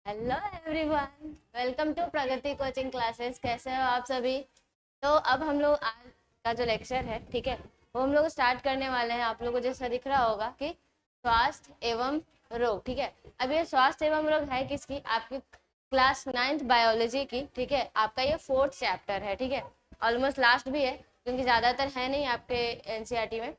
Hello everyone, welcome to Pragati coaching classes. कैसे हो आप सभी? तो अब हम लोग आज का जो लेक्चर है, ठीक है, वो हम लोग स्टार्ट करने वाले हैं। आप लोगों को जैसा दिख रहा होगा कि स्वास्थ्य एवं रोग, ठीक है। अब ये स्वास्थ्य एवं रोग है किसकी? आपकी क्लास 9th बायोलॉजी की, ठीक है। आपका ये 4th चैप्टर है, ठीक है। ऑलमोस्ट लास्ट भी है क्योंकि ज़्यादातर है नहीं आपके एनसीईआरटी में।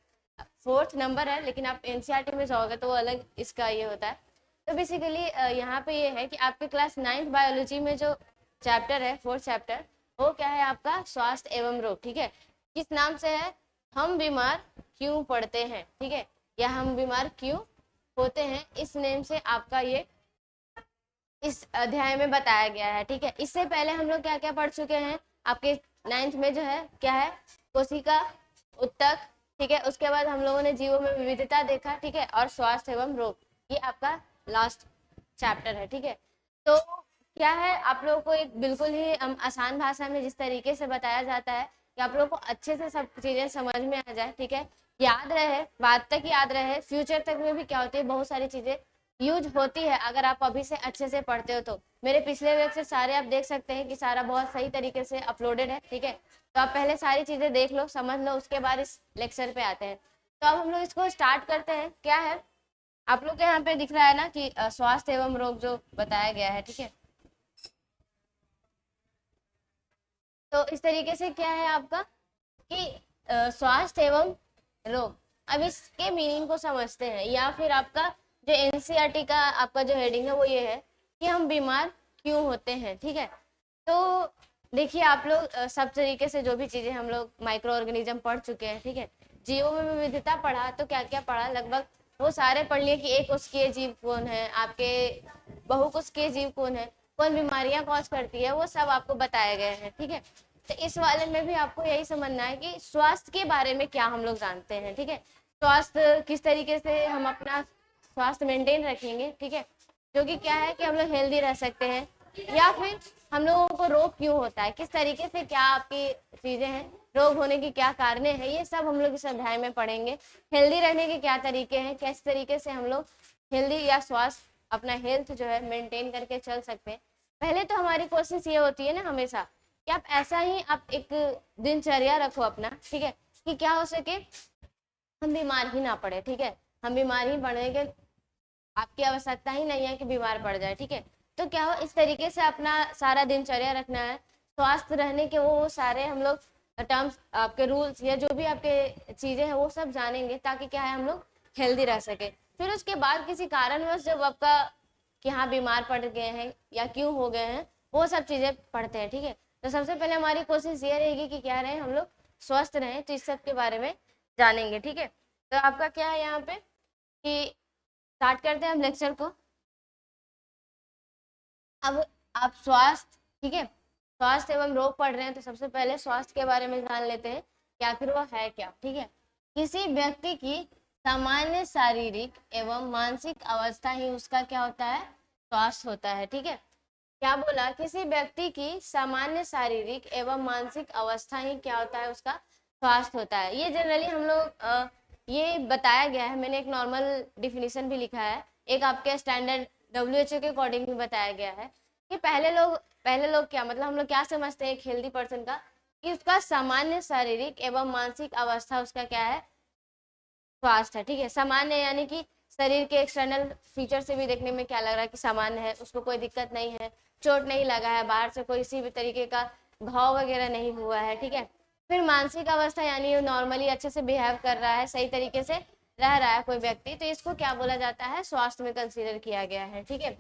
4th नंबर है, लेकिन आप एनसीईआरटी में जाओगे तो वो अलग इसका ये होता है। तो बेसिकली यहाँ पे ये है कि आपके क्लास 9th बायोलॉजी में जो चैप्टर है, 4th चैप्टर, वो क्या है? आपका स्वास्थ्य एवं रोग, ठीक है। किस नाम से है? हम बीमार क्यों पड़ते हैं, ठीक है, या हम बीमार क्यों होते हैं, इस नेम से आपका ये इस अध्याय में बताया गया है, ठीक है। इससे पहले हम लोग क्या क्या पढ़ चुके हैं? आपके 9th में जो है क्या है? कोशिका उत्तक, ठीक है। उसके बाद हम लोगों ने जीवों में विविधता देखा, ठीक है, और स्वास्थ्य एवं रोग, ये आपका लास्ट चैप्टर है, ठीक है। तो क्या है, आप लोगों को एक बिल्कुल ही आसान भाषा में जिस तरीके से बताया जाता है कि आप लोगों को अच्छे से सब चीजें समझ में आ जाए, ठीक है, याद रहे, बाद तक याद रहे, फ्यूचर तक में भी क्या होती है, बहुत सारी चीजें यूज होती है अगर आप अभी से अच्छे से पढ़ते हो तो। मेरे पिछले लेक्चर सारे आप देख सकते हैं कि सारा बहुत सही तरीके से अपलोडेड है, ठीक है। तो आप पहले सारी चीजें देख लो, समझ लो, उसके बाद इस लेक्चर पे आते हैं। तो अब हम लोग इसको स्टार्ट करते हैं। क्या है, आप लोग के यहाँ पे दिख रहा है ना कि स्वास्थ्य एवं रोग जो बताया गया है, ठीक है। तो इस तरीके से क्या है आपका कि स्वास्थ्य एवं रोग, अब इसके मीनिंग को समझते हैं, या फिर आपका जो एनसीईआरटी का आपका जो हेडिंग है वो ये है कि हम बीमार क्यों होते हैं, ठीक है। तो देखिए, आप लोग सब तरीके से जो भी चीजें हम लोग माइक्रो ऑर्गेनिज्म पढ़ चुके हैं, ठीक है। जीवों में विविधता पढ़ा, तो क्या क्या पढ़ा? लगभग वो सारे पढ़ लिए कि एक कोशिकीय जीव कौन है, आपके बहुकोशिकीय जीव कौन है, कौन बीमारियां कॉज करती है, वो सब आपको बताए गए हैं, ठीक है। तो इस वाले में भी आपको यही समझना है कि स्वास्थ्य के बारे में क्या हम लोग जानते हैं, ठीक है। स्वास्थ्य किस तरीके से हम अपना स्वास्थ्य मेंटेन रखेंगे, ठीक है, जो कि क्या है कि हम लोग हेल्दी रह सकते हैं, या फिर हम लोगों को रोग क्यों होता है, किस तरीके से क्या आपकी चीजें हैं, रोग होने की क्या कारण है, ये सब हम लोग इस अध्याय में पढ़ेंगे। हेल्दी रहने के क्या तरीके हैं, किस तरीके से हम लोग हेल्दी या स्वास्थ्य अपना हेल्थ जो है मेंटेन करके चल सकते हैं। पहले तो हमारी कोशिश ये होती है ना हमेशा कि आप ऐसा ही आप एक दिनचर्या रखो अपना, ठीक है, कि क्या हो सके हम बीमार ही ना पड़े, ठीक है। हम बीमार ही पड़ने के आपकी आवश्यकता ही नहीं है कि बीमार पड़ जाए, ठीक है। तो क्या हो, इस तरीके से अपना सारा दिनचर्या रखना है। स्वस्थ रहने के वो सारे हम लोग टर्म्स, आपके रूल्स या जो भी आपके चीजें हैं वो सब जानेंगे, ताकि क्या है हम लोग हेल्दी रह सके। फिर उसके बाद किसी कारणवश जब आपका कि हाँ बीमार पड़ गए हैं या क्यों हो गए हैं, वो सब चीजें पढ़ते हैं, ठीक है। तो सबसे पहले हमारी कोशिश ये रहेगी कि क्या रहे हम लोग स्वस्थ रहें, तो इस सब के बारे में जानेंगे, ठीक है। तो आपका क्या है यहाँ पे कि स्टार्ट करते हैं हम लेक्चर को। अब आप स्वास्थ्य, ठीक है, स्वास्थ्य एवं रोग पढ़ रहे हैं, तो सबसे पहले स्वास्थ्य के बारे में जान लेते हैं कि आखिर वो है क्या, ठीक है। किसी व्यक्ति की सामान्य शारीरिक एवं मानसिक अवस्था ही उसका क्या होता है? स्वास्थ्य होता है, ठीक है। क्या बोला? किसी व्यक्ति की सामान्य शारीरिक एवं मानसिक अवस्था ही क्या होता है? उसका स्वास्थ्य होता है। ये जनरली हम लोग ये बताया गया है, मैंने एक नॉर्मल डिफिनीशन भी लिखा है, एक आपके स्टैंडर्ड WHO के अकॉर्डिंग भी बताया गया है कि पहले लोग क्या मतलब हम लोग क्या समझते हैं एक हेल्दी पर्सन का, कि उसका सामान्य शारीरिक एवं मानसिक अवस्था उसका क्या है? स्वास्थ्य है, ठीक है। सामान्य यानी कि शरीर के एक्सटर्नल फीचर से भी देखने में क्या लग रहा है कि सामान्य है, उसको कोई दिक्कत नहीं है, चोट नहीं लगा है, बाहर से कोई किसी भी तरीके का घाव वगैरह नहीं हुआ है, ठीक है। फिर मानसिक अवस्था यानी नॉर्मली अच्छे से बिहेव कर रहा है, सही तरीके से रह रहा है कोई व्यक्ति, तो इसको क्या बोला जाता है? स्वास्थ्य में कंसीडर किया गया है, ठीक है।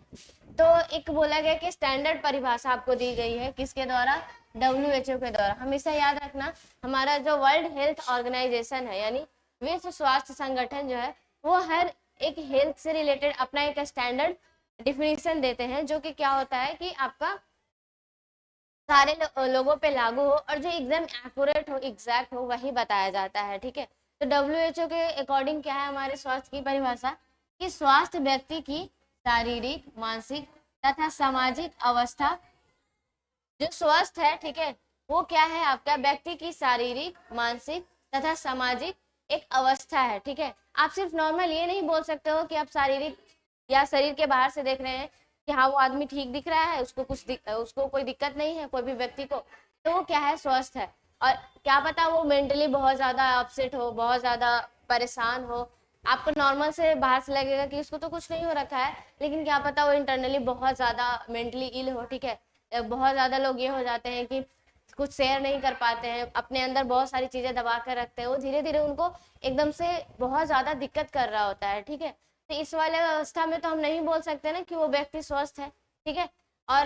तो एक बोला गया कि स्टैंडर्ड परिभाषा आपको दी गई है, किसके द्वारा? WHO के द्वारा। हमेशा याद रखना, हमारा जो वर्ल्ड हेल्थ ऑर्गेनाइजेशन है यानी विश्व स्वास्थ्य संगठन जो है, वो हर एक हेल्थ से रिलेटेड अपना एक स्टैंडर्ड डिफिनीशन देते हैं, जो कि क्या होता है कि आपका सारे लोगों पे लागू हो और जो एकदम एक्यूरेट हो, एग्जैक्ट हो, वही बताया जाता है, ठीक है। तो WHO के अकॉर्डिंग क्या है हमारे स्वास्थ्य की परिभाषा? कि स्वास्थ्य व्यक्ति की शारीरिक, मानसिक तथा सामाजिक अवस्था जो स्वस्थ है, ठीक है, वो क्या है? आपका व्यक्ति की शारीरिक, मानसिक तथा सामाजिक एक अवस्था है, ठीक है। आप सिर्फ नॉर्मल ये नहीं बोल सकते हो कि आप शारीरिक या शरीर के बाहर से देख रहे हैं कि हाँ वो आदमी ठीक दिख रहा है, उसको कोई दिक्कत नहीं है कोई भी व्यक्ति को, तो वो क्या है, स्वस्थ है। और क्या पता वो मेंटली बहुत ज्यादा अपसेट हो, बहुत ज्यादा परेशान हो, आपको नॉर्मल से बाहर से लगेगा कि इसको तो कुछ नहीं हो रखा है, लेकिन क्या पता वो इंटरनली बहुत ज्यादा मेंटली इल हो, ठीक है। बहुत ज्यादा लोग ये हो जाते हैं कि कुछ शेयर नहीं कर पाते हैं, अपने अंदर बहुत सारी चीजें दबा कर रखते हैं, वो धीरे धीरे उनको एकदम से बहुत ज्यादा दिक्कत कर रहा होता है, ठीक है। तो इस वाले अवस्था में तो हम नहीं बोल सकते ना कि वो व्यक्ति स्वस्थ है, ठीक है। और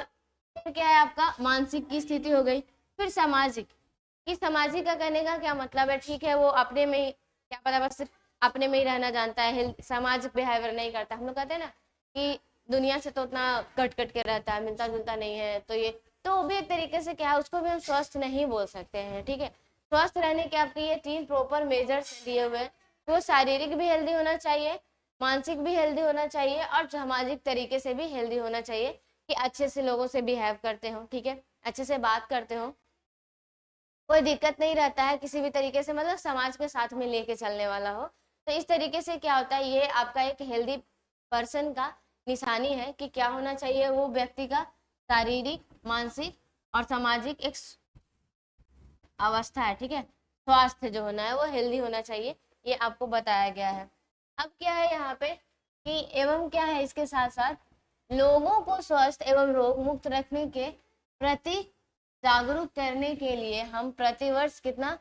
फिर क्या है, आपका मानसिक की स्थिति हो गई। फिर सामाजिक, कि सामाजिक का कहने का क्या मतलब है, ठीक है वो अपने में ही, क्या पता बस सिर्फ अपने में ही रहना जानता है, सामाजिक बिहेवियर नहीं करता। हम लोग कहते हैं ना कि दुनिया से तो उतना कट कट के रहता है, मिलता जुलता नहीं है, तो ये तो वो भी एक तरीके से क्या है, उसको भी हम स्वस्थ नहीं बोल सकते हैं, ठीक है। स्वस्थ रहने के आपके ये 3 प्रॉपर मेजर्स दिए हुए हैं। वो शारीरिक भी हेल्दी होना चाहिए, मानसिक भी हेल्दी होना चाहिए, और सामाजिक तरीके से भी हेल्दी होना चाहिए, कि अच्छे से लोगों से बिहेव करते हो, ठीक है, अच्छे से बात करते हो, कोई दिक्कत नहीं रहता है किसी भी तरीके से, मतलब समाज के साथ में लेके चलने वाला हो। तो इस तरीके से क्या होता है, ये आपका एक हेल्दी पर्सन का निशानी है कि क्या होना चाहिए, वो व्यक्ति का शारीरिक, मानसिक और सामाजिक एक अवस्था है, ठीक है। स्वास्थ्य जो होना है वो हेल्दी होना चाहिए, ये आपको बताया गया है। अब क्या है यहाँ पे कि एवं क्या है, इसके साथ साथ लोगों को स्वस्थ एवं रोग मुक्त रखने के प्रति जागरूक करने के लिए हम प्रतिवर्ष कितना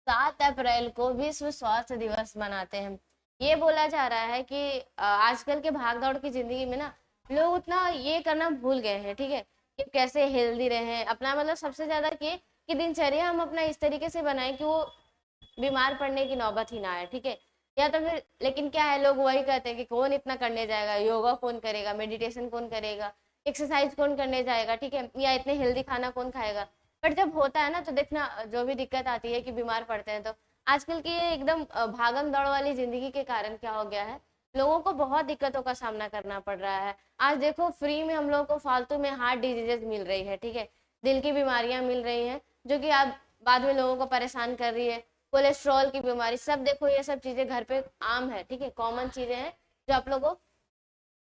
7 अप्रैल को विश्व स्वास्थ्य दिवस मनाते हैं। ये बोला जा रहा है कि आजकल के भागदौड़ की जिंदगी में ना लोग उतना ये करना भूल गए हैं, ठीक है, कि कैसे हेल्दी रहें अपना, मतलब सबसे ज्यादा कि दिनचर्या हम अपना इस तरीके से बनाएं कि वो बीमार पड़ने की नौबत ही ना आए, ठीक है। या तो फिर लेकिन क्या है, लोग वही कहते हैं कि कौन इतना करने जाएगा, योगा कौन करेगा, मेडिटेशन कौन करेगा, एक्सरसाइज कौन करने जाएगा, ठीक है, या इतने हेल्दी खाना कौन खाएगा। बट जब होता है ना तो देखना जो भी दिक्कत आती है कि बीमार पड़ते हैं, तो आजकल की ये एकदम भागम दौड़ वाली जिंदगी के कारण क्या हो गया है, लोगों को बहुत दिक्कतों का सामना करना पड़ रहा है। आज देखो फ्री में हम लोगों को फालतू में हार्ट डिजीजेज मिल रही है, ठीक है, दिल की बीमारियां मिल रही हैं, जो कि आप बाद में लोगों को परेशान कर रही है, कोलेस्ट्रॉल की बीमारी, सब देखो ये सब चीजें घर पे आम है, ठीक है, कॉमन चीजें हैं जो आप लोगों को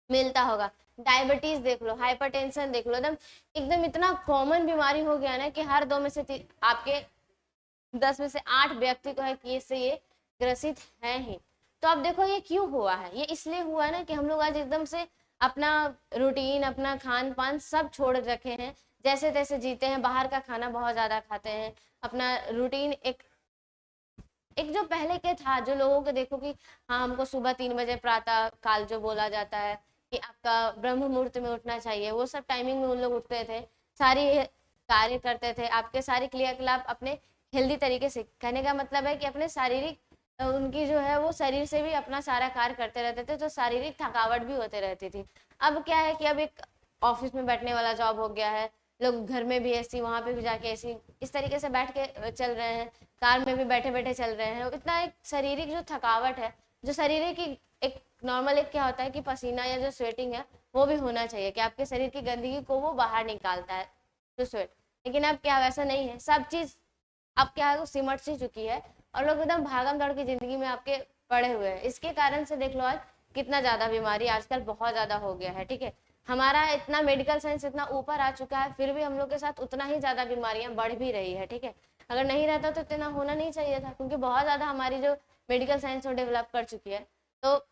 मिलता होगा। डायबिटीज देख लो, हाइपरटेंशन देख लो, एकदम एकदम इतना कॉमन बीमारी हो गया ना कि हर 2 में से आपके 10 में से 8 व्यक्ति को है कि इससे ये ग्रसित है ही। तो अब देखो ये क्यों हुआ है, ये इसलिए हुआ है ना कि हम लोग आज एकदम से अपना रूटीन, अपना खान पान सब छोड़ रखे हैं, जैसे तैसे जीते हैं, बाहर का खाना बहुत ज्यादा खाते हैं, अपना रूटीन एक जो पहले के था, जो लोगों को देखो कि हाँ हमको सुबह 3 बजे प्रातः काल जो बोला जाता है कि आपका ब्रह्म मुहूर्त में उठना चाहिए, वो सब टाइमिंग में उन लोग उठते थे, सारी कार्य करते थे, आपके सारे क्रियाकलाप अपने हेल्दी तरीके से, कहने का मतलब है कि अपने शारीरिक उनकी जो है वो शरीर से भी अपना सारा कार्य करते रहते थे, तो शारीरिक थकावट भी होते रहती थी। अब क्या है कि अब एक ऑफिस में बैठने वाला जॉब हो गया है, लोग घर में भी ऐसी, वहां पे भी जाके ऐसी, इस तरीके से बैठ के चल रहे हैं, कार में भी बैठे बैठे चल रहे हैं, इतना एक शारीरिक जो थकावट है, जो शरीर की एक नॉर्मल एक क्या होता है कि पसीना या जो स्वेटिंग है वो भी होना चाहिए, कि आपके शरीर की गंदगी को वो बाहर निकालता है, जो स्वेट। लेकिन अब क्या वैसा नहीं है, सब चीज अब क्या है वो सिमट सी चुकी है, और लोग एकदम भागम दौड़ की जिंदगी में आपके पड़े हुए हैं। इसके कारण से देख लो आज कितना ज्यादा बीमारी आजकल बहुत ज्यादा हो गया है, ठीक है। हमारा इतना मेडिकल साइंस इतना ऊपर आ चुका है, फिर भी हम लोग के साथ उतना ही ज्यादा बीमारियां बढ़ भी रही है, ठीक है। अगर नहीं रहता तो इतना होना नहीं चाहिए था, क्योंकि बहुत ज्यादा हमारी जो मेडिकल साइंस वो डेवलप कर चुकी है। तो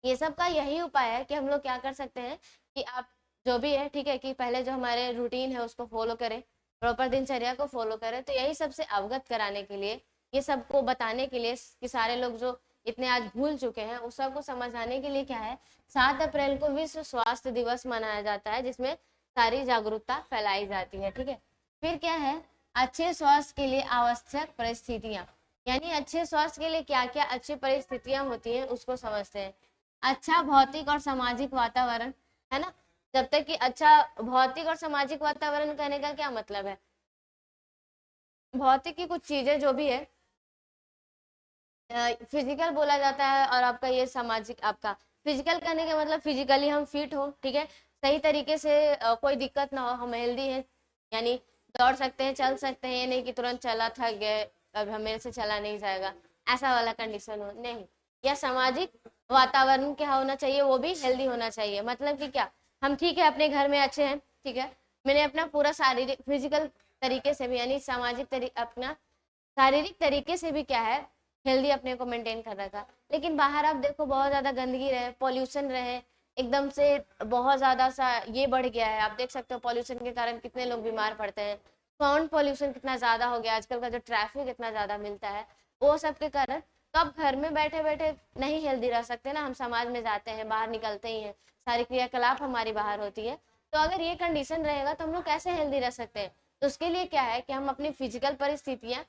ये सब का यही उपाय है कि हम लोग क्या कर सकते हैं कि आप जो भी है, ठीक है, कि पहले जो हमारे रूटीन है उसको फॉलो करें, प्रॉपर दिनचर्या को फॉलो करें। तो यही सबसे अवगत कराने के लिए, ये सबको बताने के लिए कि सारे लोग जो इतने आज भूल चुके हैं उस सबको समझाने के लिए क्या है, 7 अप्रैल को विश्व स्वास्थ्य दिवस मनाया जाता है, जिसमें सारी जागरूकता फैलाई जाती है, ठीक है। फिर क्या है, अच्छे स्वास्थ्य के लिए आवश्यक परिस्थितियां, यानी अच्छे स्वास्थ्य के लिए क्या क्या अच्छी परिस्थितियां होती हैं उसको समझते हैं। अच्छा भौतिक और सामाजिक वातावरण, है ना। जब तक कि अच्छा भौतिक और सामाजिक वातावरण कहने का क्या मतलब है, भौतिक की कुछ चीजें जो भी है फिजिकल बोला जाता है, और आपका ये सामाजिक, आपका फिजिकल करने का मतलब फिजिकली हम फिट हो, ठीक है, सही तरीके से कोई दिक्कत ना हो, हम हेल्दी हैं, यानी दौड़ सकते हैं, चल सकते हैं, ये नहीं कि तुरंत चला थक गए अब हम मेरे से चला नहीं जाएगा, ऐसा वाला कंडीशन हो नहीं। या सामाजिक वातावरण क्या होना चाहिए, वो भी हेल्दी होना चाहिए, मतलब कि क्या, हम ठीक है अपने घर में अच्छे हैं, ठीक है, मैंने अपना पूरा शारीरिक फिजिकल तरीके से भी यानी अपना शारीरिक तरीके से भी क्या है हेल्दी अपने को मेंटेन कर रखा। लेकिन बाहर आप देखो बहुत ज्यादा गंदगी रहे, पॉल्यूशन रहे, एकदम से बहुत ज्यादा सा ये बढ़ गया है। आप देख सकते हो पॉल्यूशन के कारण कितने लोग बीमार पड़ते हैं, साउंड पॉल्यूशन कितना ज्यादा हो गया आजकल का, जो ट्रैफिक इतना ज्यादा मिलता है वो सब के कारण। तो आप घर में बैठे बैठे नहीं हेल्दी रह सकते ना, हम समाज में जाते हैं, बाहर निकलते ही हैं, सारी क्रियाकलाप हमारी बाहर होती है। तो अगर ये कंडीशन रहेगा तो हम लोग कैसे हेल्दी रह सकते हैं? तो उसके लिए क्या है कि हम अपनी फिजिकल परिस्थितियां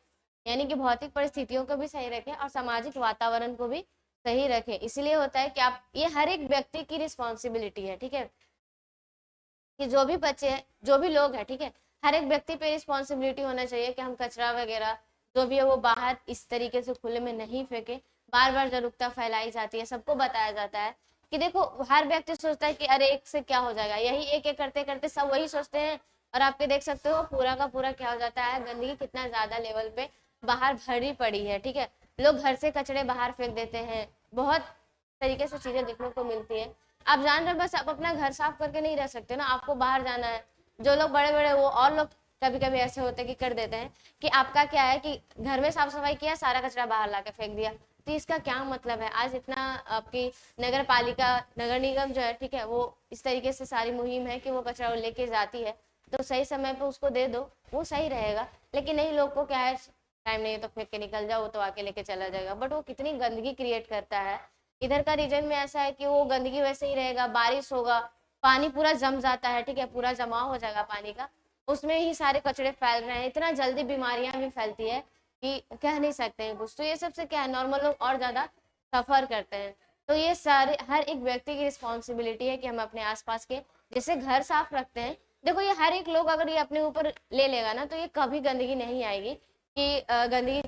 यानी कि भौतिक परिस्थितियों को भी सही रखें और सामाजिक वातावरण को भी सही रखें। इसलिए होता है कि आप ये हर एक व्यक्ति की रिस्पॉन्सिबिलिटी है, ठीक है, कि जो भी बच्चे हैं जो भी लोग हैं, ठीक है, हर एक व्यक्ति पे रिस्पॉन्सिबिलिटी होना चाहिए कि हम कचरा वगैरह जो भी है वो बाहर इस तरीके से खुले में नहीं फेंके। बार बार जागरूकता फैलाई जाती है, सबको बताया जाता है कि देखो हर व्यक्ति सोचता है कि अरे एक से क्या हो जाएगा, यही एक एक करते करते सब वही सोचते हैं। और आपके देख सकते हो पूरा का पूरा क्या हो जाता है, गंदगी कितना ज्यादा लेवल पे बाहर भरी पड़ी है, ठीक है, लोग घर से कचड़े बाहर फेंक देते हैं, बहुत तरीके से चीजें देखने को मिलती है। आप जान रहे हो बस आप अपना घर साफ करके नहीं रह सकते ना, आपको बाहर जाना है। जो लोग बड़े बड़े वो और लोग कभी कभी ऐसे होते हैं कि कर देते हैं कि आपका क्या है कि घर में साफ सफाई किया, सारा कचरा बाहर लाके फेंक दिया। तो इसका क्या मतलब है? आज इतना आपकी नगर पालिका नगर निगम जो है, ठीक है, वो इस तरीके से सारी मुहिम है कि वो कचरा लेके जाती है, तो सही समय पे उसको दे दो, वो सही रहेगा। लेकिन नहीं, लोग को क्या है टाइम नहीं है तो फेंक के निकल जाओ, वो तो आके लेके चला जाएगा, बट वो कितनी गंदगी क्रिएट करता है। इधर का रीजन में ऐसा है कि वो गंदगी वैसे ही रहेगा, बारिश होगा, पानी पूरा जम जाता है, ठीक है, पूरा जमाव हो जाएगा पानी का, उसमें ही सारे कचड़े फैल रहे हैं, इतना जल्दी बीमारियां भी फैलती है कि कह नहीं सकते हैं कुछ। तो ये सबसे क्या है, नॉर्मल लोग और ज्यादा सफर करते हैं। तो ये सारे हर एक व्यक्ति की रिस्पॉन्सिबिलिटी है कि हम अपने आसपास के जैसे घर साफ रखते हैं, देखो ये हर एक लोग अगर ये अपने ऊपर ले लेगा ना तो ये कभी गंदगी नहीं आएगी कि गंदगी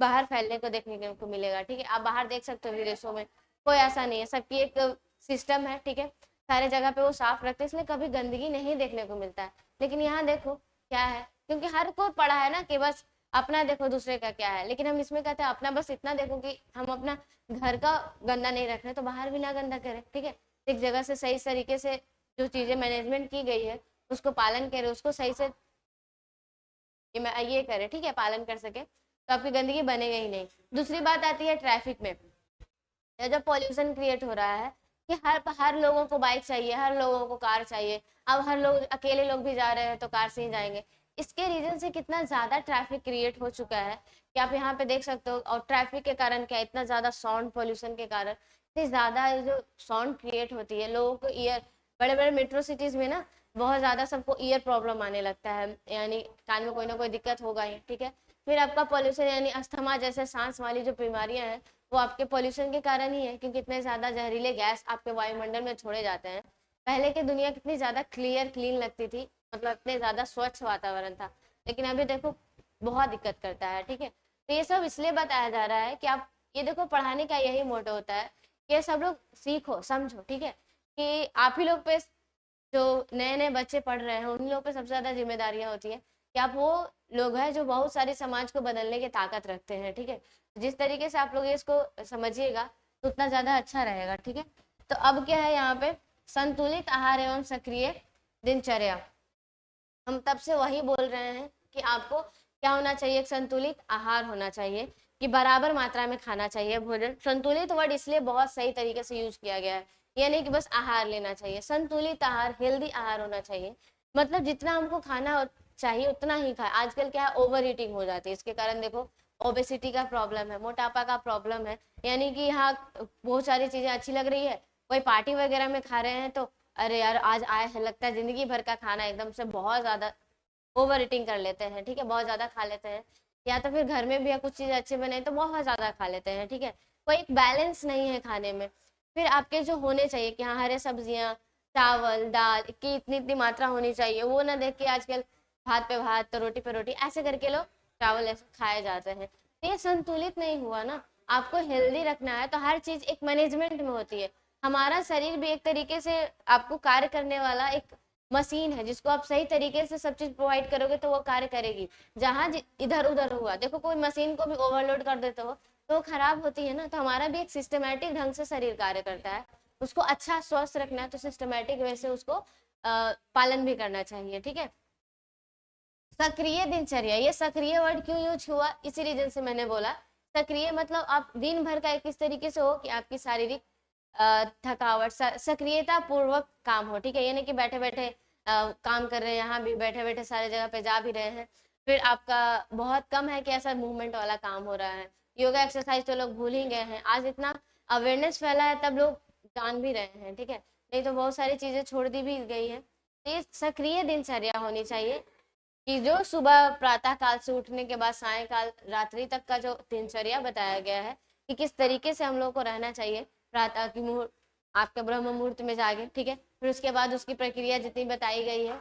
बाहर फैलने को देखने को मिलेगा, ठीक है। आप बाहर देख सकते हो विदेशों में कोई ऐसा नहीं है, सबकी एक सिस्टम है, ठीक है, सारे जगह पे वो साफ रखते हैं, इसलिए कभी गंदगी नहीं देखने को मिलता है। लेकिन यहाँ देखो क्या है, क्योंकि हर को पड़ा है ना कि बस अपना देखो दूसरे का क्या है, लेकिन हम इसमें कहते हैं अपना बस इतना देखो कि हम अपना घर का गंदा नहीं रख रहे तो बाहर भी ना गंदा करें, ठीक है। एक जगह से सही तरीके से जो चीजें मैनेजमेंट की गई है उसको पालन करें, उसको सही से ये करे, ठीक है, पालन कर सके तो आपकी गंदगी बनेगा ही नहीं। दूसरी बात आती है ट्रैफिक में, जब पॉल्यूशन क्रिएट हो रहा है कि हर हर लोगों को बाइक चाहिए, हर लोगों को कार चाहिए, अब हर लोग अकेले लोग भी जा रहे हैं तो कार से ही जाएंगे। इसके रीजन से कितना ज्यादा ट्रैफिक क्रिएट हो चुका है कि आप यहाँ पे देख सकते हो। और ट्रैफिक के कारण क्या, इतना ज्यादा साउंड पॉल्यूशन के कारण इतनी ज्यादा जो साउंड क्रिएट होती है, लोगों को ईयर, बड़े बड़े मेट्रो सिटीज में ना बहुत ज्यादा सबको ईयर प्रॉब्लम आने लगता है, यानी कान में कोई ना कोई दिक्कत होगा ही, ठीक है। फिर आपका पॉल्यूशन यानी अस्थमा जैसे सांस वाली जो बीमारियां हैं वो आपके पॉल्यूशन के कारण ही है, क्योंकि इतने ज्यादा जहरीले गैस आपके वायुमंडल में छोड़े जाते हैं। पहले की दुनिया कितनी ज्यादा क्लियर क्लीन लगती थी, मतलब इतने ज्यादा स्वच्छ वातावरण था, लेकिन अभी देखो बहुत दिक्कत करता है, ठीक है। तो ये सब इसलिए बताया जा रहा है कि आप ये देखो पढ़ाने का यही मोटो होता है कि सब लोग सीखो समझो, ठीक है, कि आप ही लोग पे जो नए नए बच्चे पढ़ रहे हैं उन लोगों पे सबसे ज्यादा जिम्मेदारियां होती है कि आप वो लोग हैं जो बहुत सारे समाज को बदलने की ताकत रखते हैं, ठीक है। जिस तरीके से आप लोग इसको समझिएगा तो उतना ज्यादा अच्छा रहेगा, ठीक है। तो अब क्या है यहाँ पे, संतुलित आहार एवं सक्रिय दिनचर्या, हम तब से वही बोल रहे हैं कि आपको क्या होना चाहिए, एक संतुलित आहार होना चाहिए कि बराबर मात्रा में खाना चाहिए भोजन। संतुलित वर्ड इसलिए बहुत सही तरीके से यूज किया गया है, ये नहीं कि बस आहार लेना चाहिए, संतुलित आहार, हेल्दी आहार होना चाहिए, मतलब जितना हमको खाना चाहिए उतना ही खाए। आजकल क्या है, ओवर ईटिंग हो जाती है, इसके कारण देखो ओबेसिटी का प्रॉब्लम है, मोटापा का प्रॉब्लम है, यानी कि यहाँ बहुत सारी चीजें अच्छी लग रही है, कोई पार्टी वगैरह में खा रहे हैं तो अरे यार आज आए हैं, लगता है जिंदगी भर का खाना एकदम से बहुत ज्यादा ओवर ईटिंग कर लेते हैं, ठीक है, बहुत ज्यादा खा लेते हैं। या तो फिर घर में भी कुछ चीज अच्छी बने तो बहुत ज्यादा खा लेते हैं, ठीक है, कोई एक बैलेंस नहीं है खाने में। फिर आपके जो होने चाहिए कि हाँ हरे सब्जियां, चावल दाल की इतनी इतनी मात्रा होनी चाहिए, वो ना देख के आजकल भात पे भात तो रोटी पे रोटी ऐसे करके लोग चावल ऐसे खाए जाते हैं, तो ये संतुलित नहीं हुआ ना। आपको हेल्दी रखना है तो हर चीज एक मैनेजमेंट में होती है। हमारा शरीर भी एक तरीके से आपको कार्य करने वाला एक मशीन है, जिसको आप सही तरीके से सब चीज प्रोवाइड करोगे तो वो कार्य करेगी। जहां इधर उधर हुआ, देखो कोई मशीन को भी ओवरलोड कर देते हो तो वो खराब होती है ना। तो हमारा भी एक सिस्टमेटिक ढंग से शरीर कार्य करता है, उसको अच्छा स्वस्थ रखना है तो सिस्टमेटिक वे से उसको पालन भी करना चाहिए, ठीक है। सक्रिय दिनचर्या, ये सक्रिय वर्ड क्यों यूज हुआ, इसी रीजन से मैंने बोला। सक्रिय मतलब आप दिन भर का एक इस तरीके से हो कि आपकी शारीरिक थकावट, सक्रियता पूर्वक काम हो, ठीक है। ये नहीं कि बैठे बैठे काम कर रहे हैं, यहाँ भी बैठे बैठे सारे जगह पे जा भी रहे हैं, फिर आपका बहुत कम है कि ऐसा मूवमेंट वाला काम हो रहा है। योगा एक्सरसाइज तो लोग भूल ही गए हैं, आज इतना अवेयरनेस फैला है तब लोग जान भी रहे हैं, ठीक है। नहीं तो बहुत सारी चीजें छोड़ दी भी गई है। तो ये सक्रिय दिनचर्या होनी चाहिए कि जो सुबह प्रातः काल से उठने के बाद सायंकाल रात्रि तक का जो दिनचर्या बताया गया है कि किस तरीके से हम लोग को रहना चाहिए, प्रातः की मुहूर्त, आपके ब्रह्म मुहूर्त में जागे, ठीक है। फिर उसके बाद उसकी प्रक्रिया जितनी बताई गई है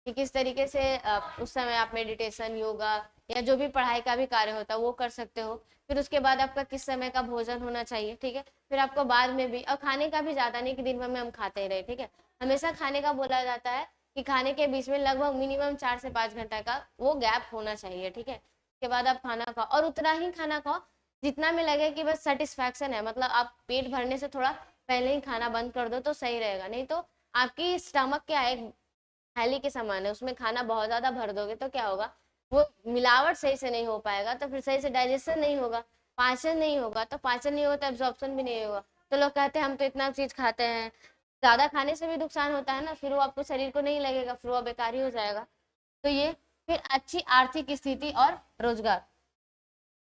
कि किस तरीके से उस समय आप मेडिटेशन, योगा या जो भी पढ़ाई का भी कार्य होता है वो कर सकते हो। फिर उसके बाद आपका किस समय का भोजन होना चाहिए, ठीक है। फिर आपको बाद में भी, और खाने का भी ज्यादा नहीं कि दिन भर में हम खाते ही रहे, ठीक है। हमेशा खाने का बोला जाता है कि खाने के बीच में लगभग मिनिमम 4 से 5 घंटा का वो गैप होना चाहिए, ठीक है। उसके बाद आप खाना खाओ और उतना ही खाना खाओ जितना में लगे कि बस सेटिस्फैक्शन है, मतलब आप पेट भरने से थोड़ा पहले ही खाना बंद कर दो तो सही रहेगा। नहीं तो आपकी स्टमक क्या है, थैली के समान है, उसमें खाना बहुत ज्यादा भर दोगे तो क्या होगा, वो मिलावट सही से नहीं हो पाएगा, तो फिर सही से डाइजेशन नहीं होगा, पाचन नहीं होगा, तो पाचन नहीं होगा तो एब्जॉर्प्शन भी नहीं होगा। तो लोग कहते हैं हम तो इतना चीज खाते हैं, ज्यादा खाने से भी नुकसान होता है ना, फिर वो आपको शरीर को नहीं लगेगा, फिर वो बेकार ही हो जाएगा। तो ये, फिर अच्छी आर्थिक स्थिति और रोजगार।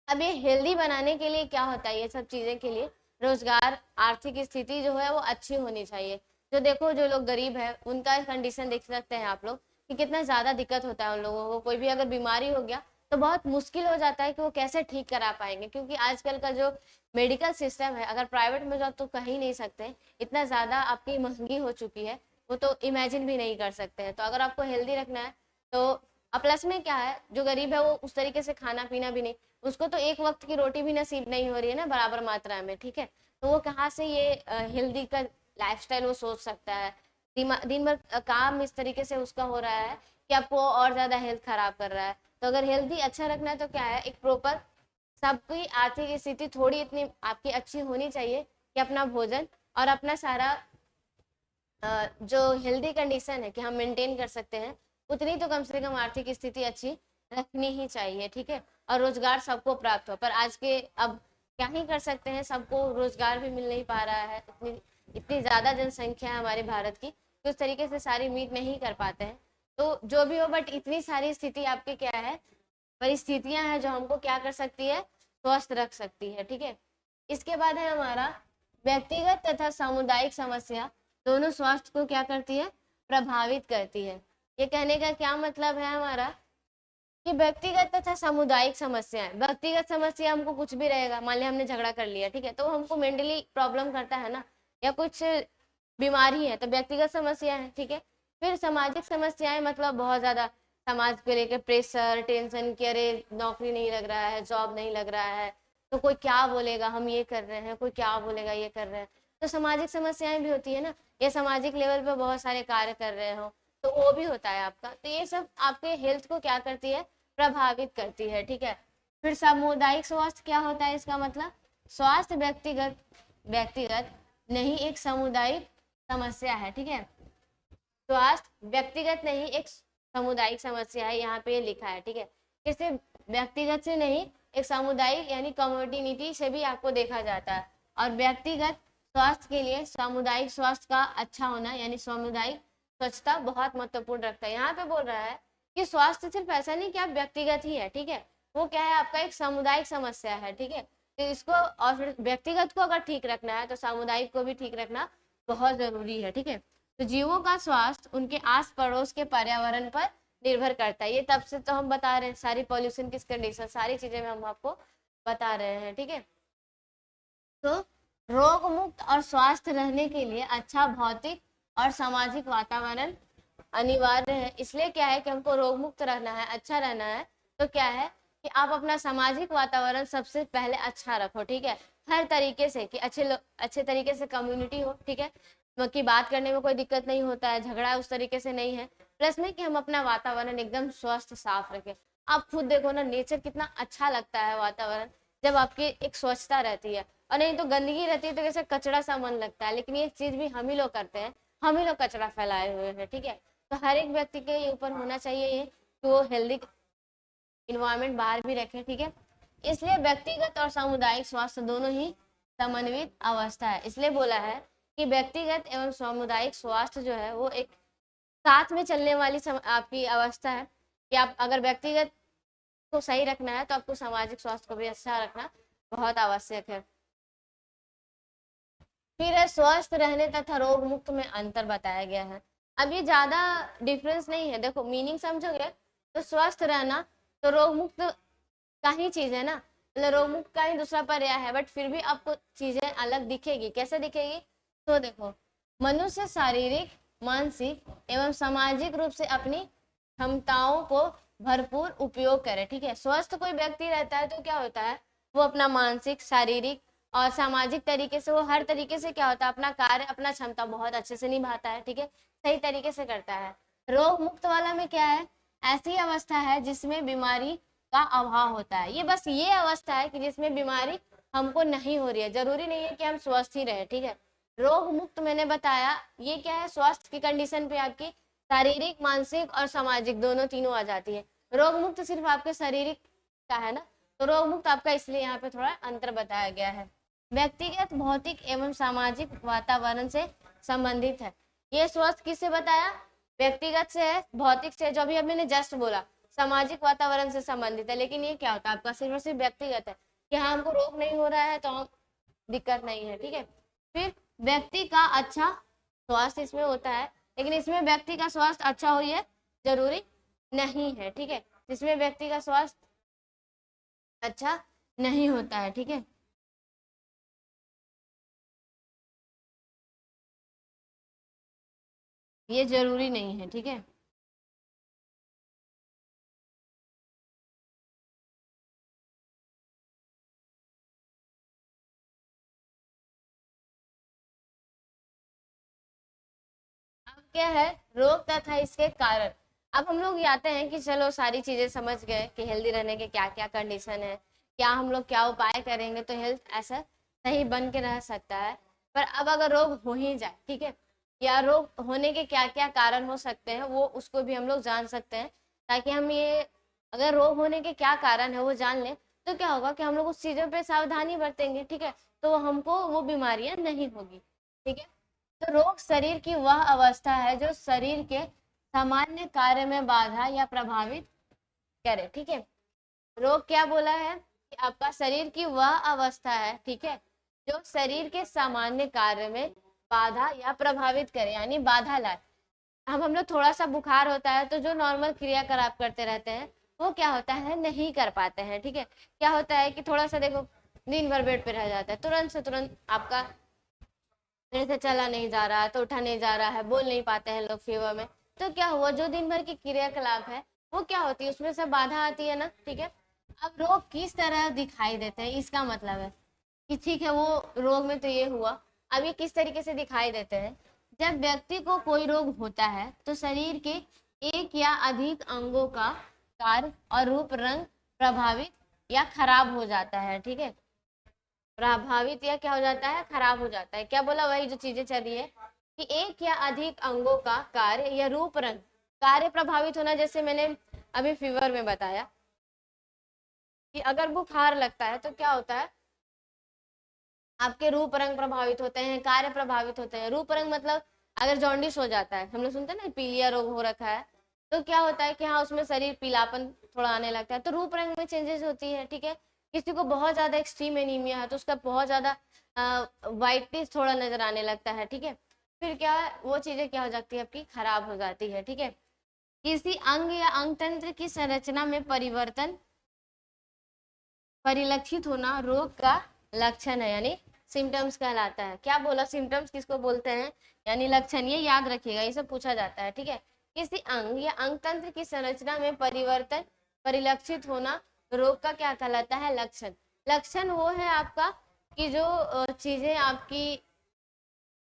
अब ये हेल्दी बनाने के लिए क्या होता है, ये सब चीजें के लिए रोजगार, आर्थिक स्थिति जो है वो अच्छी होनी चाहिए। जो देखो जो लोग गरीब है उनका कंडीशन देख सकते हैं आप लोग कि कितना ज्यादा दिक्कत होता है उन लोगों को, कोई भी अगर बीमारी हो गया तो बहुत मुश्किल हो जाता है कि वो कैसे ठीक करा पाएंगे, क्योंकि आजकल का जो मेडिकल सिस्टम है, अगर प्राइवेट में जाओ तो कह ही नहीं सकते, इतना ज्यादा आपकी महंगी हो चुकी है, वो तो इमेजिन भी नहीं कर सकते हैं। तो अगर आपको हेल्दी रखना है तो प्लस में क्या है, जो गरीब है वो उस तरीके से खाना पीना भी नहीं, उसको तो एक वक्त की रोटी भी नसीब नहीं हो रही है ना बराबर मात्रा में, ठीक है। तो वो कहाँ से ये हेल्दी का लाइफस्टाइल वो सोच सकता है। दिन भर काम इस तरीके से उसका हो रहा है कि आपको और ज्यादा हेल्थ खराब कर रहा है। तो अगर हेल्दी अच्छा रखना है तो क्या है, एक प्रॉपर सबकी आर्थिक स्थिति थोड़ी इतनी आपकी अच्छी होनी चाहिए कि अपना भोजन और अपना सारा जो हेल्दी कंडीशन है कि हम मेंटेन कर सकते हैं, उतनी तो कम से कम आर्थिक स्थिति अच्छी रखनी ही चाहिए, ठीक है। और रोजगार सबको प्राप्त हो, पर आज के अब क्या ही कर सकते हैं, सबको रोजगार भी मिल नहीं पा रहा है, इतनी इतनी ज्यादा जनसंख्या है हमारे भारत की कि उस तरीके से सारी मीट नहीं कर पाते हैं। तो जो भी हो, बट इतनी सारी स्थिति आपकी क्या है, परिस्थितियां हैं जो हमको क्या कर सकती है, स्वस्थ रख सकती है, ठीक है। इसके बाद है हमारा व्यक्तिगत तथा सामुदायिक समस्या, दोनों स्वास्थ्य को क्या करती है, प्रभावित करती है। ये कहने का क्या मतलब है हमारा कि व्यक्तिगत तथा सामुदायिक समस्याएं, व्यक्तिगत समस्या हमको कुछ भी रहेगा, मान लिया हमने झगड़ा कर लिया, ठीक है, तो हमको मेंटली प्रॉब्लम करता है ना, या कुछ बीमारी है तो व्यक्तिगत समस्या है, ठीक है। फिर सामाजिक समस्याएं मतलब बहुत ज्यादा समाज को लेकर प्रेशर, टेंशन कि अरे नौकरी नहीं लग रहा है, जॉब नहीं लग रहा है, तो कोई क्या बोलेगा, हम ये कर रहे हैं, कोई क्या बोलेगा ये कर रहे हैं, तो सामाजिक समस्याएं भी होती है ना, ये सामाजिक लेवल पे बहुत सारे कार्य कर रहे हो तो वो भी होता है आपका। तो ये सब आपके हेल्थ को क्या करती है, प्रभावित करती है, ठीक है। फिर सामुदायिक स्वास्थ्य क्या होता है, इसका मतलब स्वास्थ्य व्यक्तिगत व्यक्तिगत नहीं एक सामुदायिक समस्या है, ठीक है। स्वास्थ्य व्यक्तिगत नहीं एक सामुदायिक समस्या है, यहाँ पे लिखा है, ठीक है। किसी व्यक्तिगत से नहीं, एक सामुदायिक यानी कम्युनिटी से भी आपको देखा जाता है। और व्यक्तिगत स्वास्थ्य के लिए सामुदायिक स्वास्थ्य का अच्छा होना यानी सामुदायिक स्वच्छता बहुत महत्वपूर्ण रखता है। यहाँ पे बोल रहा है कि स्वास्थ्य सिर्फ ऐसा नहीं कि आप व्यक्तिगत ही है, ठीक है, वो क्या है आपका एक सामुदायिक समस्या है, ठीक है। तो इसको और फिर व्यक्तिगत को अगर ठीक रखना है तो सामुदायिक को भी ठीक रखना बहुत जरूरी है, ठीक है। तो जीवों का स्वास्थ्य उनके आस पड़ोस के पर्यावरण पर निर्भर करता है। ये तब से तो हम बता रहे हैं, सारी पॉल्यूशन किस कंडीशन, सारी चीजें में हम आपको बता रहे हैं, ठीक है। तो रोग मुक्त और स्वस्थ रहने के लिए अच्छा भौतिक और सामाजिक वातावरण अनिवार्य है। इसलिए क्या है कि हमको रोग मुक्त रहना है, अच्छा रहना है, तो क्या है कि आप अपना सामाजिक वातावरण सबसे पहले अच्छा रखो, ठीक है। हर तरीके से कि अच्छे तरीके से कम्युनिटी हो, ठीक है, कि बात करने में कोई दिक्कत नहीं होता है, झगड़ा उस तरीके से नहीं है। प्लस में कि हम अपना वातावरण एकदम स्वस्थ साफ रखें। आप खुद देखो ना, नेचर कितना अच्छा लगता है वातावरण, जब आपकी एक स्वच्छता रहती है, और नहीं तो गंदगी रहती है तो कैसे कचरा सा मन लगता है। लेकिन ये चीज भी हम ही लोग करते हैं, हम ही लोग कचरा फैलाए हुए हैं, ठीक है। तो हर एक व्यक्ति के ऊपर होना चाहिए ये कि वो हेल्दी इन्वायरमेंट बाहर भी रखे, ठीक है। इसलिए व्यक्तिगत और सामुदायिक स्वास्थ्य दोनों ही समन्वित अवस्था है। इसलिए बोला है कि व्यक्तिगत एवं सामुदायिक स्वास्थ्य जो है वो एक साथ में चलने वाली आपकी अवस्था है कि आप अगर व्यक्तिगत को सही रखना है तो आपको सामाजिक स्वास्थ्य को भी अच्छा रखना बहुत आवश्यक है। फिर है स्वस्थ रहने तथा रोग मुक्त में अंतर बताया गया है। अब ये ज्यादा डिफरेंस नहीं है, देखो मीनिंग समझोगे तो स्वस्थ रहना तो रोग मुक्त का ही चीज है ना, मतलब रोग मुक्त का ही दूसरा पर्याय है, बट फिर भी आपको चीजें अलग दिखेगी। कैसे दिखेगी? तो देखो, मनुष्य शारीरिक, मानसिक एवं सामाजिक रूप से अपनी क्षमताओं को भरपूर उपयोग करे, ठीक है। स्वस्थ कोई व्यक्ति रहता है तो क्या होता है, वो अपना मानसिक, शारीरिक और सामाजिक तरीके से, वो हर तरीके से क्या होता है, अपना कार्य, अपना क्षमता बहुत अच्छे से निभाता है, ठीक है, सही तरीके से करता है। रोग मुक्त वाला में क्या है, ऐसी अवस्था है जिसमें बीमारी का अभाव होता है। ये बस ये अवस्था है कि जिसमें बीमारी हमको नहीं हो रही है, जरूरी नहीं है कि हम स्वस्थ ही रहे, ठीक है। रोग मुक्त मैंने बताया ये क्या है, स्वास्थ्य की कंडीशन पे आपकी शारीरिक, मानसिक और सामाजिक दोनों तीनों आ जाती है। रोग मुक्त सिर्फ आपके शारीरिक का है ना, तो रोग मुक्त आपका इसलिए यहाँ पे थोड़ा अंतर बताया गया है। व्यक्तिगत, भौतिक एवं सामाजिक वातावरण से संबंधित है। ये स्वस्थ किससे बताया, व्यक्तिगत से है, भौतिक से, जो अभी मैंने जस्ट बोला, सामाजिक वातावरण से संबंधित है। लेकिन ये क्या होता है आपका सिर्फ और सिर्फ व्यक्तिगत है कि हाँ हमको रोग नहीं हो रहा है तो हम दिक्कत नहीं है, ठीक है। फिर व्यक्ति का अच्छा स्वास्थ्य इसमें होता है, लेकिन इसमें व्यक्ति का स्वास्थ्य अच्छा हो ये जरूरी नहीं है, ठीक है। जिसमें व्यक्ति का स्वास्थ्य अच्छा नहीं होता है, ठीक है। ये जरूरी नहीं है, ठीक है। अब क्या है, रोग तथा इसके कारण। अब हम लोग आते हैं कि चलो सारी चीजें समझ गए कि हेल्दी रहने के क्या क्या कंडीशन है, क्या हम लोग क्या उपाय करेंगे तो हेल्थ ऐसा सही बन के रह सकता है। पर अब अगर रोग हो ही जाए, ठीक है, या रोग होने के क्या क्या कारण हो सकते हैं वो उसको भी हम लोग जान सकते हैं, ताकि हम ये, अगर रोग होने के क्या कारण है वो जान लें तो क्या होगा कि हम लोग उस चीजों पे सावधानी बरतेंगे, ठीक है, तो हमको वो बीमारियां नहीं होगी, ठीक है। तो रोग शरीर की वह अवस्था है जो शरीर के सामान्य कार्य में बाधा या प्रभावित करे, ठीक है। रोग क्या बोला है कि आपका शरीर की वह अवस्था है, ठीक है, जो शरीर के सामान्य कार्य में बाधा या प्रभावित करे, यानी बाधा लाए। अब हम लोग थोड़ा सा बुखार होता है तो जो नॉर्मल क्रियाकलाप करते रहते हैं वो क्या होता है, नहीं कर पाते हैं, ठीक है। क्या होता है कि थोड़ा सा देखो, दिन भर बेड पे रह जाता है, तुरंत से तुरंत आपका मेरे से चला नहीं जा रहा है, तो उठा नहीं जा रहा है, बोल नहीं पाते हैं लोग फीवर में, तो क्या हुआ, जो दिन भर की क्रियाकलाप है वो क्या होती है, उसमें से बाधा आती है ना, ठीक है। अब रोग किस तरह दिखाई देते हैं, इसका मतलब है कि ठीक है वो रोग में तो ये हुआ, अब ये किस तरीके से दिखाई देते हैं। जब व्यक्ति को कोई रोग होता है तो शरीर के एक या अधिक अंगों का कार्य और रूप रंग प्रभावित या खराब हो जाता है, ठीक है। प्रभावित या क्या हो जाता है, खराब हो जाता है। क्या बोला, वही जो चीजें चल रही है कि एक या अधिक अंगों का कार्य या रूप रंग, कार्य प्रभावित होना, जैसे मैंने अभी फीवर में बताया कि अगर बुखार लगता है तो क्या होता है, आपके रूप रंग प्रभावित होते हैं, कार्य प्रभावित होते हैं। रूप रंग मतलब अगर जॉन्डिस हो जाता है, हम लोग सुनते हैं ना पीलिया रोग हो रखा है, तो क्या होता है कि हाँ उसमें शरीर पीलापन थोड़ा आने लगता है, तो रूप रंग में चेंजेस होती है, ठीक है। किसी को बहुत ज्यादा एक्सट्रीम एनीमिया है तो उसका बहुत ज्यादा वाइटनेस थोड़ा नजर आने लगता है, ठीक है। फिर क्या है, वो चीजें क्या हो जाती है, आपकी खराब हो जाती है, ठीक है। किसी अंग या अंग तंत्र की संरचना में परिवर्तन परिलक्षित होना रोग का लक्षण है, यानी सिम्टम्स कहलाता है। क्या बोला, सिम्टम्स किसको बोलते हैं, यानी लक्षण, ये याद रखिएगा, ये सब पूछा जाता है, ठीक है। किसी अंग या अंग तंत्र की संरचना में परिवर्तन परिलक्षित होना रोग का क्या कहलाता है, लक्षण। लक्षण वो है आपका कि जो चीजें आपकी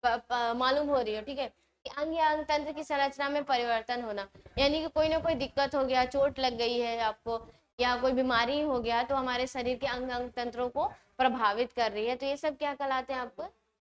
मालूम हो रही हो, ठीक है, कि अंग या अंग तंत्र की संरचना में परिवर्तन होना, यानी कि कोई ना कोई दिक्कत हो गया, चोट लग गई है आपको, या कोई बीमारी हो गया तो हमारे शरीर के अंग अंग तंत्रों को प्रभावित कर रही है, तो ये सब क्या कहलाते हैं आपको,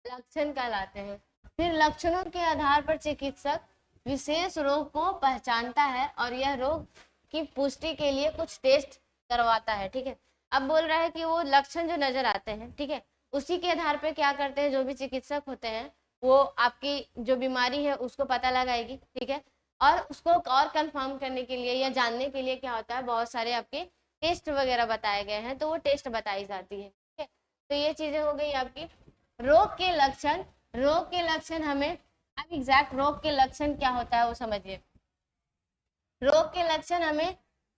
लक्षण कहलाते हैं। फिर लक्षणों के आधार पर चिकित्सक विशेष रोग को पहचानता है और यह रोग की पुष्टि के लिए कुछ टेस्ट करवाता है, ठीक है। अब बोल रहा है कि वो लक्षण जो नजर आते हैं, ठीक है, उसी के आधार पर क्या करते हैं जो भी चिकित्सक होते हैं, वो आपकी जो बीमारी है उसको पता लगाएगी, ठीक है, और उसको और कंफर्म करने के लिए या जानने के लिए क्या होता है, बहुत सारे आपके टेस्ट वगैरह बताए गए हैं, तो वो टेस्ट बताई जाती है, ठीक है। तो ये चीजें हो गई आपकी रोग के लक्षण। रोग के लक्षण हमें, अब एग्जैक्ट रोग के लक्षण क्या होता है वो समझिए। रोग के लक्षण हमें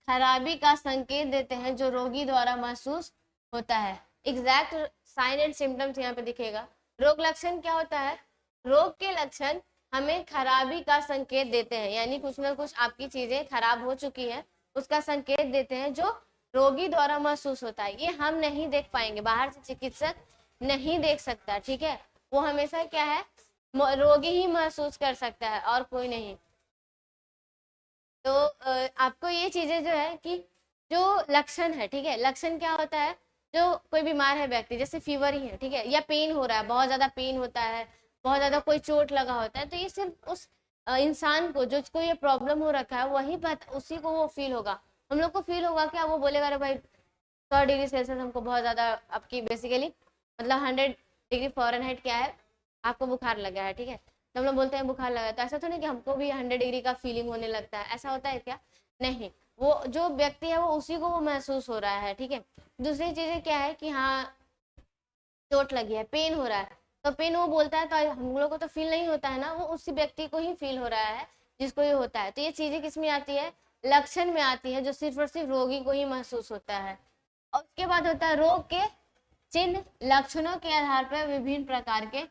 खराबी का संकेत देते हैं जो रोगी द्वारा महसूस होता है। एग्जैक्ट साइन एंड सिम्टम्स यहाँ पे दिखेगा। रोग लक्षण क्या होता है, रोग के लक्षण हमें खराबी का संकेत देते हैं, यानी कुछ ना कुछ आपकी चीजें खराब हो चुकी है उसका संकेत देते हैं जो रोगी द्वारा महसूस होता है। ये हम नहीं देख पाएंगे, बाहर से चिकित्सक नहीं देख सकता, ठीक है, वो हमेशा क्या है, रोगी ही महसूस कर सकता है और कोई नहीं। तो आपको ये चीजें जो है कि जो लक्षण है, ठीक है, लक्षण क्या होता है, जो कोई बीमार है व्यक्ति, जैसे फीवर ही है, ठीक है, या पेन हो रहा है, बहुत ज्यादा पेन होता है, बहुत ज्यादा कोई चोट लगा होता है, तो ये सिर्फ उस इंसान को जिसको ये प्रॉब्लम हो रखा है वही उसी को वो फील होगा। हम लोग को फील होगा क्या, वो बोलेगा अरे भाई 100 डिग्री सेल्सियस हमको बहुत ज्यादा आपकी बेसिकली मतलब 100 डिग्री फ़ारेनहाइट क्या है, आपको बुखार लगा है, ठीक है, तो हम लोग बोलते हैं बुखार लगा है, तो ऐसा तो नहीं कि हमको भी 100 डिग्री का फीलिंग होने लगता है, ऐसा होता है क्या, नहीं, वो जो व्यक्ति है वो उसी को वो महसूस हो रहा है, ठीक है। दूसरी चीजें क्या है कि हाँ चोट लगी है, पेन हो रहा है, तो पेन वो बोलता है तो हम लोग को तो फील नहीं होता है ना, वो उसी व्यक्ति को ही फील हो रहा है जिसको ये होता है। तो ये चीजें किस में आती है, लक्षण में आती है, जो सिर्फ और सिर्फ रोगी को ही महसूस होता है। और उसके बाद होता है रोग के चिन्ह। लक्षणों के आधार पर विभिन्न प्रकार के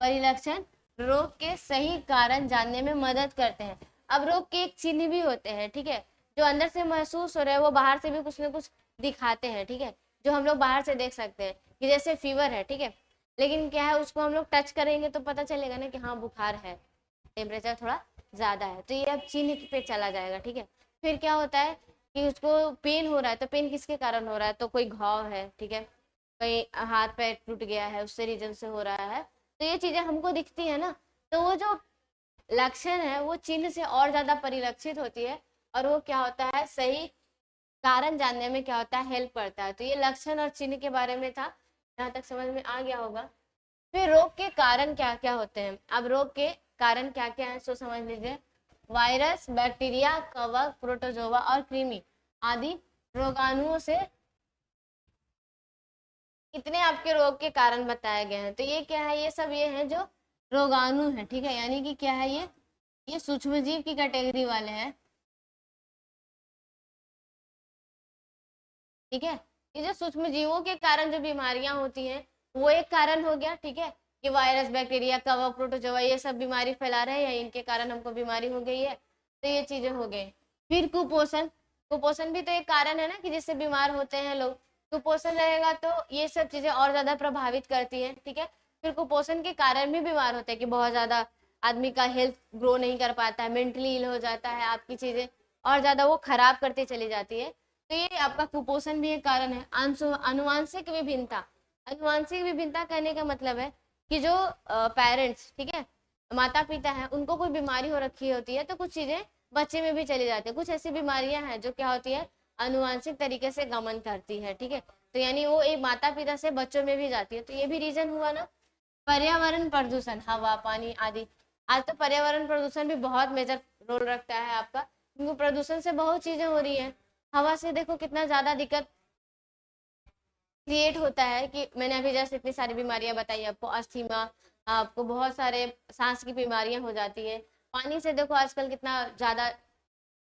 परिलक्षण रोग के सही कारण जानने में मदद करते हैं। अब रोग के एक चिन्ह भी होते हैं, ठीक है, जो अंदर से महसूस हो रहे हैं वो बाहर से भी कुछ ना कुछ दिखाते हैं, ठीक है, जो हम लोग बाहर से देख सकते हैं कि जैसे फीवर है, ठीक है, लेकिन क्या है उसको हम लोग टच करेंगे तो पता चलेगा ना कि हाँ बुखार है, टेम्परेचर थोड़ा ज्यादा है, तो ये अब चिन्ह पे चला जाएगा, ठीक है। फिर क्या होता है कि उसको पेन हो रहा है, तो पेन किसके कारण हो रहा है, तो कोई घाव है, ठीक है, कहीं हाथ पैर टूट गया है उससे रीजन से हो रहा है, तो ये चीजें हमको दिखती है ना, तो वो जो लक्षण है वो चिन्ह से और ज्यादा परिलक्षित होती है, और वो क्या होता है सही कारण जानने में क्या होता है, हेल्प करता है। तो ये लक्षण और चिन्ह के बारे में था, यहाँ तक समझ में आ गया होगा। फिर रोग के कारण क्या क्या होते हैं, अब रोग के कारण क्या क्या है सो समझ लीजिए। वायरस, बैक्टीरिया, कवक, प्रोटोजोआ और कृमि आदि रोगाणुओं से कितने आपके रोग के कारण बताए गए हैं। तो ये क्या है, ये सब ये है जो रोगाणु है, ठीक है, यानी कि क्या है ये सूक्ष्म जीव की कैटेगरी वाले हैं, ठीक है। ये जो सूक्ष्म जीवों के कारण जो बीमारियां होती हैं वो एक कारण हो गया, ठीक है, कि वायरस, बैक्टीरिया, कवक, प्रोटोजोआ ये सब बीमारी फैला रहे हैं या इनके कारण हमको बीमारी हो गई है, तो ये चीजें हो गई। फिर कुपोषण, कुपोषण भी तो एक कारण है ना कि जिससे बीमार होते हैं लोग। कुपोषण रहेगा तो ये सब चीजें और ज्यादा प्रभावित करती है, ठीक है। फिर कुपोषण के कारण भी बीमार होते हैं कि बहुत ज्यादा आदमी का हेल्थ ग्रो नहीं कर पाता है, मेंटली इल हो जाता है, आपकी चीजें और ज्यादा वो खराब करती चली जाती है, तो ये आपका कुपोषण भी एक कारण है। अनुवांशिक विभिन्नता, अनुवांशिक विभिन्नता कहने का मतलब है कि जो पेरेंट्स, ठीक है, माता पिता है, उनको कोई बीमारी हो रखी होती है तो कुछ चीजें बच्चे में भी चली जाती है। कुछ ऐसी बीमारियां हैं जो क्या होती है, अनुवांशिक तरीके से गमन करती है, ठीक है, तो यानी वो एक माता पिता से बच्चों में भी जाती है, तो ये भी रीजन हुआ ना। पर्यावरण प्रदूषण, हवा, पानी आदि। आज तो पर्यावरण प्रदूषण भी बहुत मेजर रोल रखता है आपका, क्योंकि प्रदूषण से बहुत चीजें हो रही है। हवा से देखो कितना ज्यादा दिक्कत क्रिएट होता है, कि मैंने अभी जैसे इतनी सारी बीमारियां बताई आपको, अस्थमा, आपको बहुत सारे सांस की बीमारियां हो जाती है। पानी से देखो आजकल कितना ज्यादा,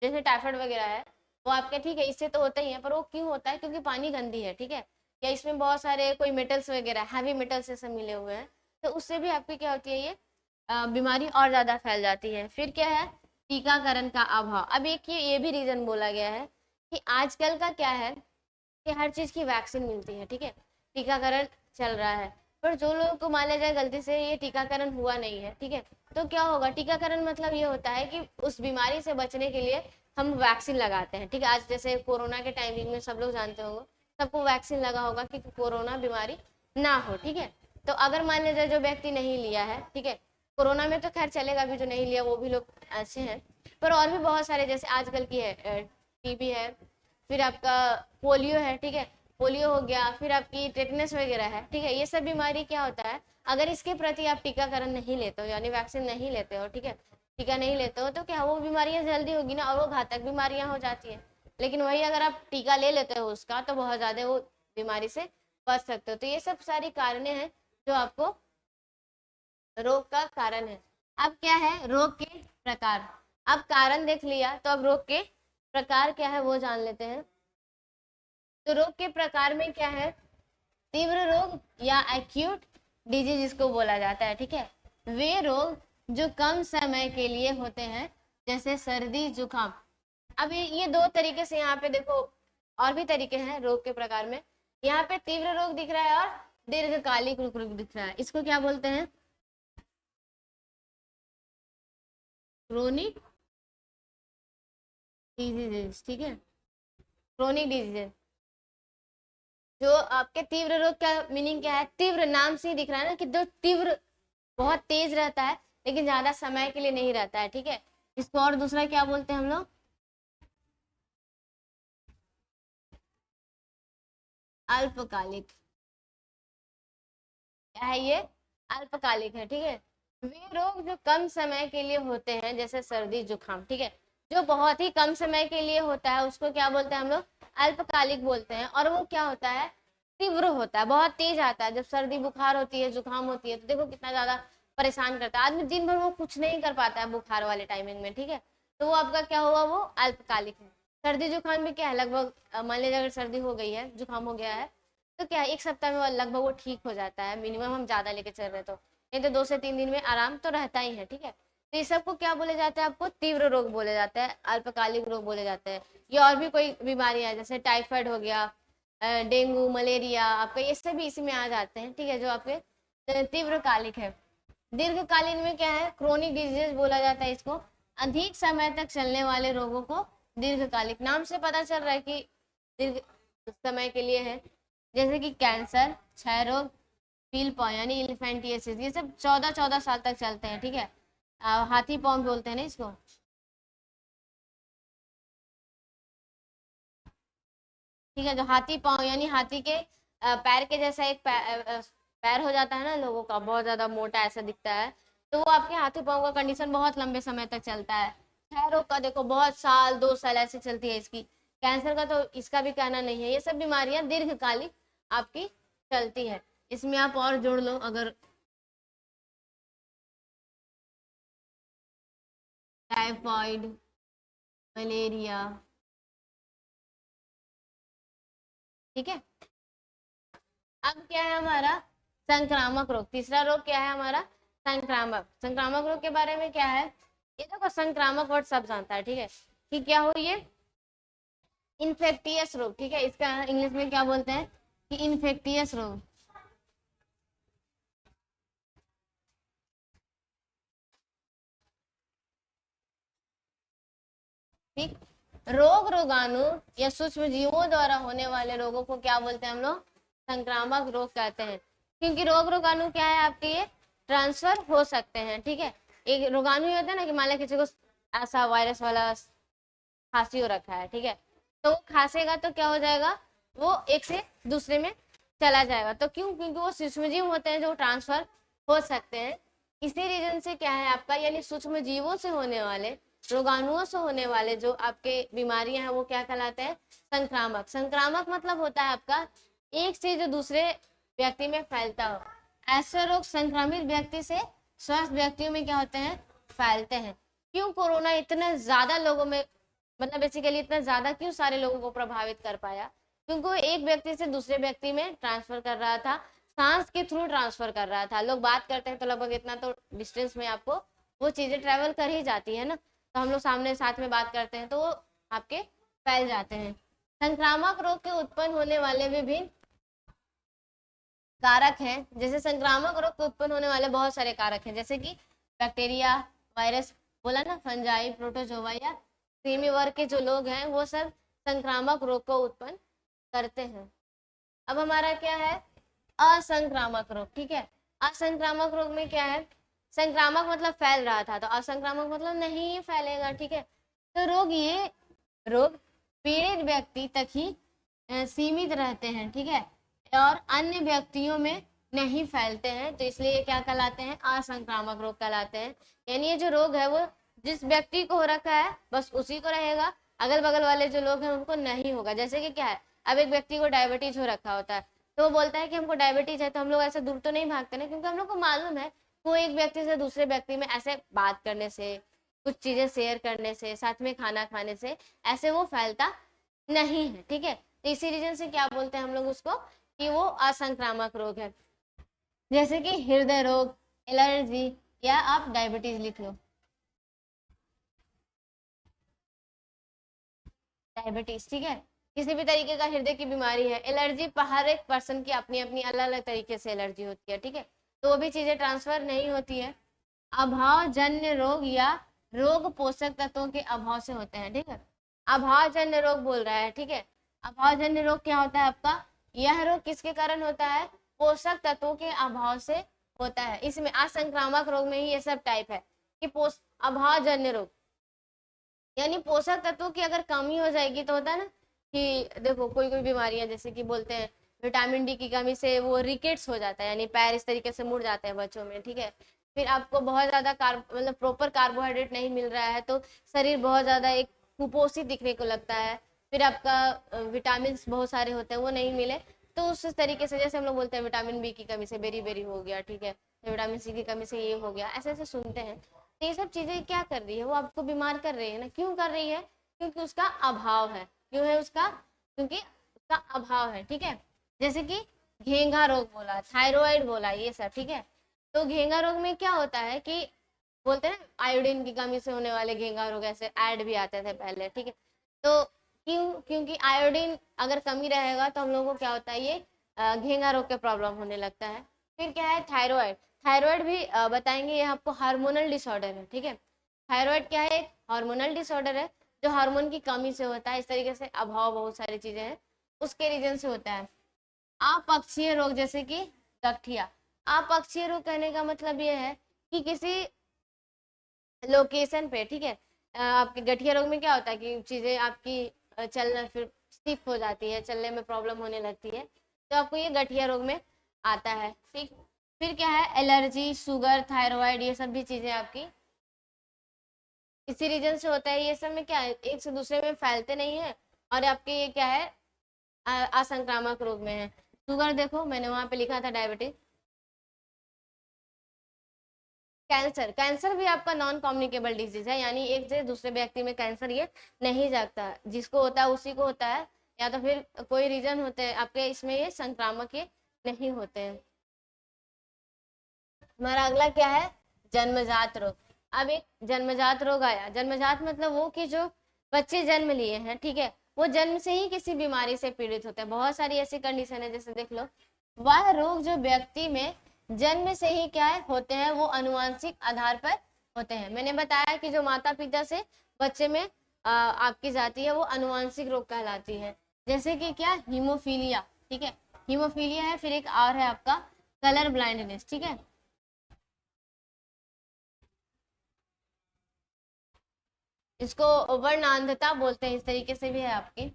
जैसे टाइफाइड वगैरह है वो आपके, ठीक है, इससे तो होता ही है, पर वो क्यों होता है, क्योंकि पानी गंदी है, ठीक है, या इसमें बहुत सारे कोई मेटल्स वगैरह हैवी मेटल्स से सब मिले हुए हैं, तो उससे भी आपकी क्या होती है, ये बीमारी और ज्यादा फैल जाती है। फिर क्या है, टीकाकरण का अभाव। अब एक ये भी रीजन बोला गया है कि आजकल का क्या है कि हर चीज की वैक्सीन मिलती है, ठीक है, टीकाकरण चल रहा है, पर जो लोगों को मान लिया जाए गलती से ये टीकाकरण हुआ नहीं है, ठीक है, तो क्या होगा, टीकाकरण मतलब ये होता है कि उस बीमारी से बचने के लिए हम वैक्सीन लगाते हैं, ठीक है। आज जैसे कोरोना के टाइमिंग में सब लोग जानते होंगे, सबको वैक्सीन लगा होगा कि कोरोना बीमारी ना हो, ठीक है। तो अगर मान लीजिए जो व्यक्ति नहीं लिया है, ठीक है, कोरोना में तो खैर चलेगा, भी जो नहीं लिया वो भी लोग ऐसे हैं, पर और भी बहुत सारे जैसे आजकल की है, टीबी है, फिर आपका पोलियो है, ठीक है, पोलियो हो गया, फिर आपकी टेटनस वगैरह है, ठीक है। ये सब बीमारी क्या होता है, अगर इसके प्रति आप टीकाकरण नहीं लेते हो, यानी वैक्सीन नहीं लेते हो, ठीक है, टीका नहीं लेते हो, तो क्या वो बीमारियां जल्दी होगी ना, और वो घातक बीमारियां हो जाती है। लेकिन वही अगर आप टीका ले लेते हो उसका, तो बहुत ज्यादा वो बीमारी से बच सकते हो। तो ये सब सारी कारण हैं जो आपको रोग का कारण है। अब क्या है, रोग के प्रकार। अब कारण देख लिया, तो अब रोग के प्रकार क्या है वो जान लेते हैं। तो रोग के प्रकार में क्या है, तीव्र रोग या एक्यूट डिजीज जिसको बोला जाता है, ठीक है। वे रोग जो कम समय के लिए होते हैं, जैसे सर्दी जुकाम। अब ये दो तरीके से यहाँ पे देखो, और भी तरीके हैं रोग के प्रकार में। यहाँ पे तीव्र रोग दिख रहा है और दीर्घकालिक रोग दिख रहा है। इसको क्या बोलते हैं, क्रोनिक डिजीजेस, ठीक है, क्रोनिक डिजीजेस। जो आपके तीव्र रोग का मीनिंग क्या है, तीव्र नाम से ही दिख रहा है ना कि जो तीव्र बहुत तेज रहता है, लेकिन ज्यादा समय के लिए नहीं रहता है, ठीक है। इसको और दूसरा क्या बोलते हैं हम लोग, अल्पकालिक। क्या है ये, अल्पकालिक है, ठीक है। वे रोग जो कम समय के लिए होते हैं, जैसे सर्दी जुकाम, ठीक है, जो बहुत ही कम समय के लिए होता है उसको क्या बोलते हैं हम लोग, अल्पकालिक बोलते हैं। और वो क्या होता है, तीव्र होता है, बहुत तेज आता है। जब सर्दी बुखार होती है, जुकाम होती है, तो देखो कितना ज्यादा परेशान करता है आदमी, दिन भर वो कुछ नहीं कर पाता है बुखार वाले टाइमिंग में, ठीक है। तो वो आपका क्या हुआ, वो अल्पकालिक है। सर्दी जुकाम भी क्या है, लगभग मान लीजिए अगर सर्दी हो गई है, जुकाम हो गया है, तो क्या है, एक सप्ताह में लगभग वो ठीक हो जाता है, मिनिमम हम ज्यादा लेके चल रहे तो, नहीं तो 2 से 3 दिन में आराम तो रहता ही है, ठीक है। तो ये सबको क्या बोले जाते हैं, आपको तीव्र रोग बोले जाते हैं, अल्पकालिक रोग बोले जाते हैं। ये और भी कोई बीमारियां जैसे टाइफाइड हो गया, डेंगू, मलेरिया, आपका ये सभी इसी में आ जाते हैं, ठीक है, जो आपके तीव्रकालिक है। दीर्घकालीन में क्या है, क्रोनिक डिजीज बोला जाता है इसको। अधिक समय तक चलने वाले रोगों को दीर्घकालिक, नाम से पता चल रहा है कि दीर्घ समय के लिए है। जैसे कि कैंसर, क्षय रोग, फील पॉ यानी इन्फेंटियसिस, ये सब 14-14 साल तक चलते हैं, ठीक है। हाथी पाँव बोलते हैं ना इसको, ठीक है। जो हाथी पाँव यानी हाथी के पैर के जैसा एक पैर हो जाता है ना लोगों का, बहुत ज्यादा मोटा ऐसा दिखता है, तो वो आपके हाथी पाँव का कंडीशन बहुत लंबे समय तक चलता है। क्षय रोग का देखो बहुत साल 2 साल ऐसे चलती है इसकी। कैंसर का तो इसका भी कहना नहीं है। ये सब बीमारियां दीर्घकालिक आपकी चलती है। इसमें आप और जोड़ लो अगर, टाइफाइड, मलेरिया, ठीक है। अब क्या है हमारा, संक्रामक रोग। तीसरा रोग क्या है हमारा, संक्रामक। संक्रामक रोग के बारे में क्या है, ये देखो संक्रामक वर्ड सब जानता है, ठीक है, कि क्या हो ये, इन्फेक्टियस रोग, ठीक है। इसका इंग्लिश में क्या बोलते हैं कि इन्फेक्टियस रोग, ठीक। रोग रोगाणु या सूक्ष्म जीवों द्वारा होने वाले रोगों को क्या बोलते हैं हम लोग, संक्रामक रोग कहते हैं। क्योंकि रोग रोगाणु क्या है आपके, ये ट्रांसफर हो सकते हैं, ठीक है। एक रोगाणु होता है ना कि मान लो किसी को ऐसा वायरस वाला खांसी हो रखा है, ठीक है, तो वो खांसेगा तो क्या हो जाएगा, वो एक से दूसरे में चला जाएगा। तो क्यों, क्योंकि वो सूक्ष्म जीव होते हैं जो ट्रांसफर हो सकते हैं। इसी रीजन से क्या है आपका, यानी सूक्ष्म जीवों से होने वाले, रोगाणुओं से होने वाले जो आपके बीमारियां हैं वो क्या कहलाते हैं, संक्रामक। संक्रामक मतलब होता है आपका एक से जो दूसरे व्यक्ति में फैलता हो। ऐसे रोग संक्रमित व्यक्ति से स्वस्थ व्यक्तियों में क्या होते हैं, फैलते हैं। क्यों कोरोना इतना ज्यादा लोगों में, मतलब बेसिकली इतना ज्यादा क्यों सारे लोगों को प्रभावित कर पाया, क्योंकि वो एक व्यक्ति से दूसरे व्यक्ति में ट्रांसफर कर रहा था, सांस के थ्रू ट्रांसफर कर रहा था। लोग बात करते हैं तो लगभग इतना तो डिस्टेंस में आपको वो चीजें ट्रेवल कर ही जाती है ना, तो हम लोग सामने साथ में बात करते हैं तो वो आपके फैल जाते हैं। संक्रामक रोग के उत्पन्न होने वाले विभिन्न कारक हैं। जैसे संक्रामक रोग के उत्पन्न होने वाले बहुत सारे कारक हैं, जैसे कि बैक्टीरिया, वायरस, बोला ना, फंजाई, प्रोटोजोआ या सीमी वर्ग के जो लोग हैं वो सब संक्रामक रोग को उत्पन्न करते हैं। अब हमारा क्या है, असंक्रामक रोग। ठीक है, असंक्रामक रोग में क्या है, संक्रामक मतलब फैल रहा था, तो असंक्रामक मतलब नहीं फैलेगा। ठीक है, तो ये रोग पीड़ित व्यक्ति तक ही सीमित रहते हैं। ठीक है, और अन्य व्यक्तियों में नहीं फैलते हैं, तो इसलिए ये क्या कहलाते हैं, असंक्रामक रोग कहलाते हैं। यानी ये जो रोग है वो जिस व्यक्ति को हो रखा है बस उसी को रहेगा, अगल बगल वाले जो लोग हैं उनको नहीं होगा। जैसे कि क्या है, अब एक व्यक्ति को डायबिटीज हो रखा होता है, तो वो बोलता है कि हमको डायबिटीज है, तो हम लोग ऐसे दूर तो नहीं भागते ना, क्योंकि हम लोग को मालूम है वो एक व्यक्ति से दूसरे व्यक्ति में ऐसे बात करने से, कुछ चीजें शेयर करने से, साथ में खाना खाने से ऐसे वो फैलता नहीं है। ठीक है, तो इसी रीजन से क्या बोलते हैं हम लोग उसको, कि वो असंक्रामक रोग है। जैसे कि हृदय रोग, एलर्जी, या आप डायबिटीज लिख लो, डायबिटीज। ठीक है, किसी भी तरीके का हृदय की बीमारी है, एलर्जी हर एक पर्सन की अपनी अपनी अलग अलग तरीके से एलर्जी होती है। ठीक है, तो वो भी चीजें ट्रांसफर नहीं होती है। अभाव जन्य रोग या रोग पोषक तत्वों के अभाव से होते हैं। ठीक है, अभाव जन्य रोग बोल रहा है। ठीक है, अभाव जन्य रोग क्या होता है आपका, यह रोग किसके कारण होता है, पोषक तत्वों के अभाव से होता है। इसमें असंक्रामक रोग में ही ये सब टाइप है कि अभाव जन्य रोग, यानी पोषक तत्वों की अगर कमी हो जाएगी तो होता है ना कि देखो कोई कोई बीमारियां जैसे कि बोलते हैं विटामिन डी की कमी से वो रिकेट्स हो जाता है, यानी पैर इस तरीके से मुड़ जाते हैं बच्चों में। ठीक है, फिर आपको बहुत ज्यादा मतलब प्रॉपर कार्बोहाइड्रेट नहीं मिल रहा है तो शरीर बहुत ज्यादा एक कुपोषित दिखने को लगता है। फिर आपका विटामिन बहुत सारे होते हैं वो नहीं मिले, तो उस तरीके से जैसे हम लोग बोलते हैं विटामिन बी की कमी से बेरी बेरी हो गया। ठीक है, विटामिन सी की कमी से ये हो गया, ऐसे ऐसे सुनते हैं। तो ये सब चीजें क्या कर रही है, वो आपको बीमार कर रही है ना। क्यों कर रही है, क्योंकि उसका अभाव है। क्यों है उसका, क्योंकि उसका अभाव है। ठीक है, जैसे कि घेंघा रोग बोला, थायराइड बोला, ये सब। ठीक है, तो घेंघा रोग में क्या होता है कि बोलते हैं ना आयोडीन की कमी से होने वाले घेंघा रोग, ऐसे ऐड भी आते थे पहले। ठीक है, तो क्योंकि आयोडीन अगर कमी रहेगा तो हम लोगों को क्या होता है, ये घेंघा रोग का प्रॉब्लम होने लगता है। फिर क्या है, थायराइड। थायराइड भी बताएंगे, ये आपको हार्मोनल डिसऑर्डर है। ठीक है, थायराइड क्या है, हार्मोनल डिसऑर्डर है जो हार्मोन की कमी से होता है। इस तरीके से अभाव बहुत सारी चीजें हैं उसके रीजन से होता है। अपक्षीय रोग जैसे कि गठिया। अपक्षीय रोग कहने का मतलब ये है कि किसी लोकेशन पे, ठीक है, आपके गठिया रोग में क्या होता है कि चीजें आपकी चलना फिर स्टिफ हो जाती है, चलने में प्रॉब्लम होने लगती है, तो आपको ये गठिया रोग में आता है। ठीक, फिर क्या है, एलर्जी, शुगर, थायराइड, ये सब भी चीजें आपकी इसी रीजन से होता है। ये सब में क्या है, एक से दूसरे में फैलते नहीं है, और आपके ये क्या है, असंक्रामक रोग में है। शुगर देखो मैंने वहां पे लिखा था डायबिटीज। कैंसर, कैंसर भी आपका नॉन कम्युनिकेबल डिजीज है, यानी एक से दूसरे व्यक्ति में कैंसर ये नहीं जाता, जिसको होता है उसी को होता है, या तो फिर कोई रीजन होते हैं आपके, इसमें ये संक्रामक ये नहीं होते हैं। हमारा अगला क्या है, जन्मजात रोग। अब एक जन्मजात रोग आया, जन्मजात मतलब वो कि जो बच्चे जन्म लिए हैं, ठीक है, वो जन्म से ही किसी बीमारी से पीड़ित होते हैं। बहुत सारी ऐसी कंडीशन है, जैसे देख लो, वह रोग जो व्यक्ति में जन्म से ही क्या है होते हैं, वो अनुवांशिक आधार पर होते हैं। मैंने बताया कि जो माता पिता से बच्चे में आपकी जाती है वो अनुवांशिक रोग कहलाती है। जैसे कि क्या, हीमोफीलिया। ठीक है, हीमोफीलिया है, फिर एक और है आपका कलर ब्लाइंडनेस। ठीक है, इसको वर्णांधता बोलते हैं, इस तरीके से भी है आपकी।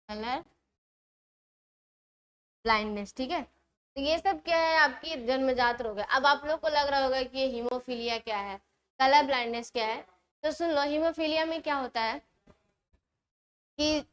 Colour blindness. ठीक है, तो ये सब क्या है, आपकी जन्मजात रोग है। अब आप लोग को लग रहा होगा कि ये हीमोफीलिया क्या है, कलर ब्लाइंडनेस क्या है, तो सुन लो, हीमोफीलिया में क्या होता है कि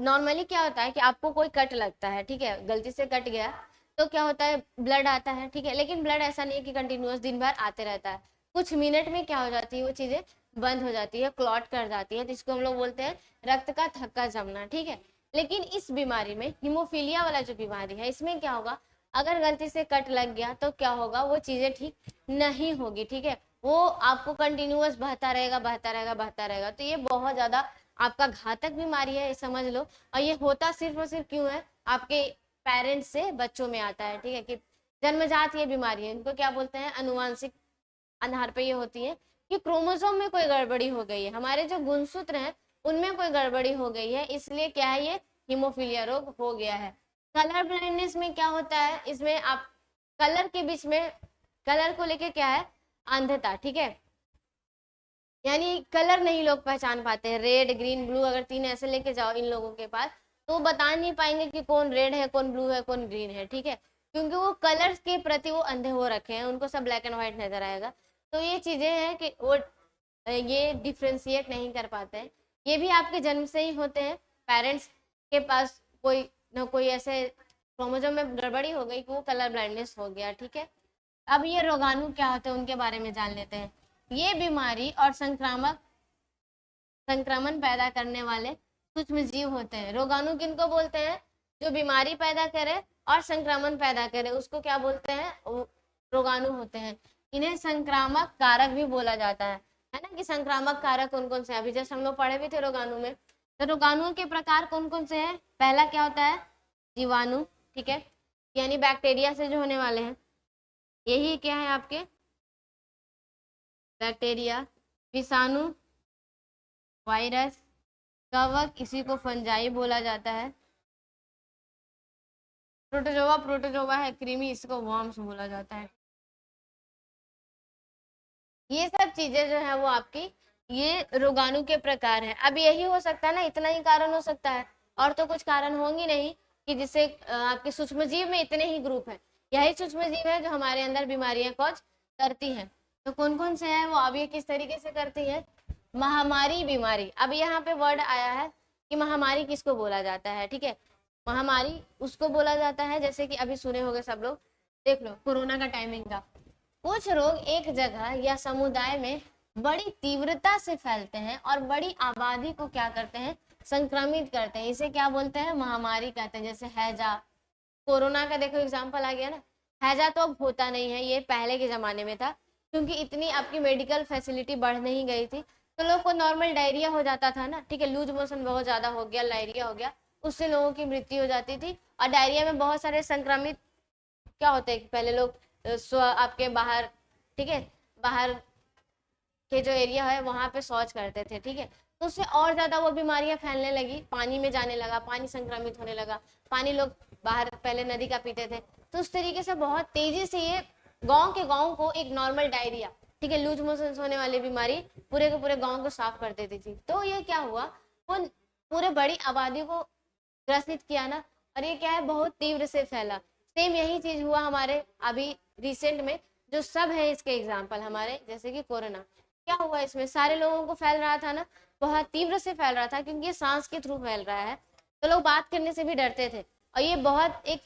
नॉर्मली क्या होता है कि आपको कोई कट लगता है, ठीक है, गलती से कट गया, तो क्या होता है, ब्लड आता है। ठीक है, लेकिन ब्लड ऐसा नहीं है कि कंटिन्यूअस दिन भर आते रहता है, कुछ मिनट में क्या हो जाती है, वो चीजें बंद हो जाती है, क्लॉट कर जाती है, तो इसको हम लोग बोलते हैं रक्त का थक्का जमना। ठीक है, लेकिन इस बीमारी में, हीमोफीलिया वाला जो बीमारी है, इसमें क्या होगा, अगर गलती से कट लग गया तो क्या होगा, वो चीजें ठीक नहीं होगी। ठीक है, वो आपको कंटिन्यूअस बहता रहेगा, बहता रहेगा, बहता रहेगा, तो ये बहुत ज्यादा आपका घातक बीमारी है, ये समझ लो। और ये होता सिर्फ और सिर्फ क्यों है, आपके पेरेंट्स से बच्चों में आता है। ठीक है, कि जन्मजात ये बीमारी है, इनको क्या बोलते हैं, अनुवांशिक आधार पे ये होती है कि क्रोमोसोम में कोई गड़बड़ी हो गई है, हमारे जो गुणसूत्र हैं उनमें कोई गड़बड़ी हो गई है, इसलिए क्या है, ये हीमोफीलिया रोग हो गया है। कलर ब्लाइंडनेस में क्या होता है, इसमें आप कलर के बीच में, कलर को लेके क्या है, अंधता, ठीक है, यानी कलर नहीं लोग पहचान पाते हैं, रेड ग्रीन ब्लू, अगर तीन ऐसे लेके जाओ इन लोगों के पास तो बता नहीं पाएंगे कि कौन रेड है, कौन ब्लू है, कौन ग्रीन है, ठीक है, क्योंकि वो कलर्स के प्रति वो अंधे हो रखे हैं, उनको सब ब्लैक एंड व्हाइट नजर आएगा। तो ये चीजें हैं कि वो ये डिफ्रेंशिएट नहीं कर पाते हैं, ये भी आपके जन्म से ही होते हैं, पेरेंट्स के पास कोई ना कोई ऐसे क्रोमोसोम में गड़बड़ी हो गई कि वो कलर ब्लाइंडनेस हो गया, ठीक है। अब ये रोगाणु क्या होते हैं उनके बारे में जान लेते हैं। ये बीमारी और संक्रमण पैदा करने वाले सूक्ष्म जीव होते हैं। रोगाणु किनको बोलते हैं, जो बीमारी पैदा करे और संक्रमण पैदा करे उसको क्या बोलते हैं, रोगाणु होते हैं। इन्हें संक्रामक कारक भी बोला जाता है ना, कि संक्रामक कारक कौन कौन से, अभी जैसे हम लोग पढ़े भी थे रोगाणु में। तो रोगाणुओं के प्रकार कौन कौन से हैं, पहला क्या होता है, जीवाणु, ठीक है, यानी बैक्टीरिया से जो होने वाले हैं, यही क्या है आपके बैक्टीरिया, विषाणु, वायरस, कवक, इसी को फंजाई बोला जाता है, प्रोटोजोआ है कृमि, इसको वर्म्स बोला जाता है। ये सब चीजें जो है वो आपकी ये रोगाणु के प्रकार है। अब यही हो सकता है ना, इतना ही कारण हो सकता है, और तो कुछ कारण होंगे नहीं कि जिससे आपके सूक्ष्मजीव में इतने ही ग्रुप है, यही सूक्ष्मजीव है जो हमारे अंदर बीमारियां कॉज करती हैं। तो कौन कौन से हैं वो, अब ये किस तरीके से करती है, महामारी बीमारी। अब यहाँ पे वर्ड आया है कि महामारी किसको बोला जाता है, ठीक है, महामारी उसको बोला जाता है, जैसे कि अभी सुने होंगे सब लोग, देख लो कोरोना का टाइमिंग का, कुछ रोग एक जगह या समुदाय में बड़ी तीव्रता से फैलते हैं और बड़ी आबादी को क्या करते हैं, संक्रमित करते हैं, इसे क्या बोलते हैं, महामारी कहते हैं। जैसे हैजा, कोरोना का देखो एग्जाम्पल आ गया ना, हैजा तो अब होता नहीं है, ये पहले के जमाने में था, क्योंकि इतनी आपकी मेडिकल फैसिलिटी बढ़ नहीं गई थी, तो लोग को नॉर्मल डायरिया हो जाता था ना, ठीक है, लूज मोशन बहुत ज्यादा हो गया, डायरिया हो गया, उससे लोगों की मृत्यु हो जाती थी। और डायरिया में बहुत सारे संक्रमित क्या होते हैं, पहले लोग आपके बाहर, ठीक है, बाहर के जो एरिया है वहां पे शौच करते थे, ठीक है, तो उससे और ज्यादा वो बीमारियां फैलने लगी, पानी में जाने लगा, पानी संक्रमित होने लगा, पानी लोग बाहर पहले नदी का पीते थे, तो उस तरीके से बहुत तेजी से ये गांव के गांव को एक नॉर्मल डायरिया, ठीक है, लूज मोशन होने वाली बीमारी पूरे के पूरे गांव को साफ कर देती थी। तो ये क्या हुआ, वो पूरे बड़ी आबादी को ग्रसित किया ना, और ये क्या है, बहुत तीव्र से फैला। सेम यही चीज हुआ हमारे अभी रिसेंट में, जो सब है इसके एग्जाम्पल हमारे, जैसे कि कोरोना, क्या हुआ, इसमें सारे लोगों को फैल रहा था ना, बहुत तीव्र से फैल रहा था, क्योंकि ये सांस के थ्रू फैल रहा है, तो लोग बात करने से भी डरते थे, और ये बहुत एक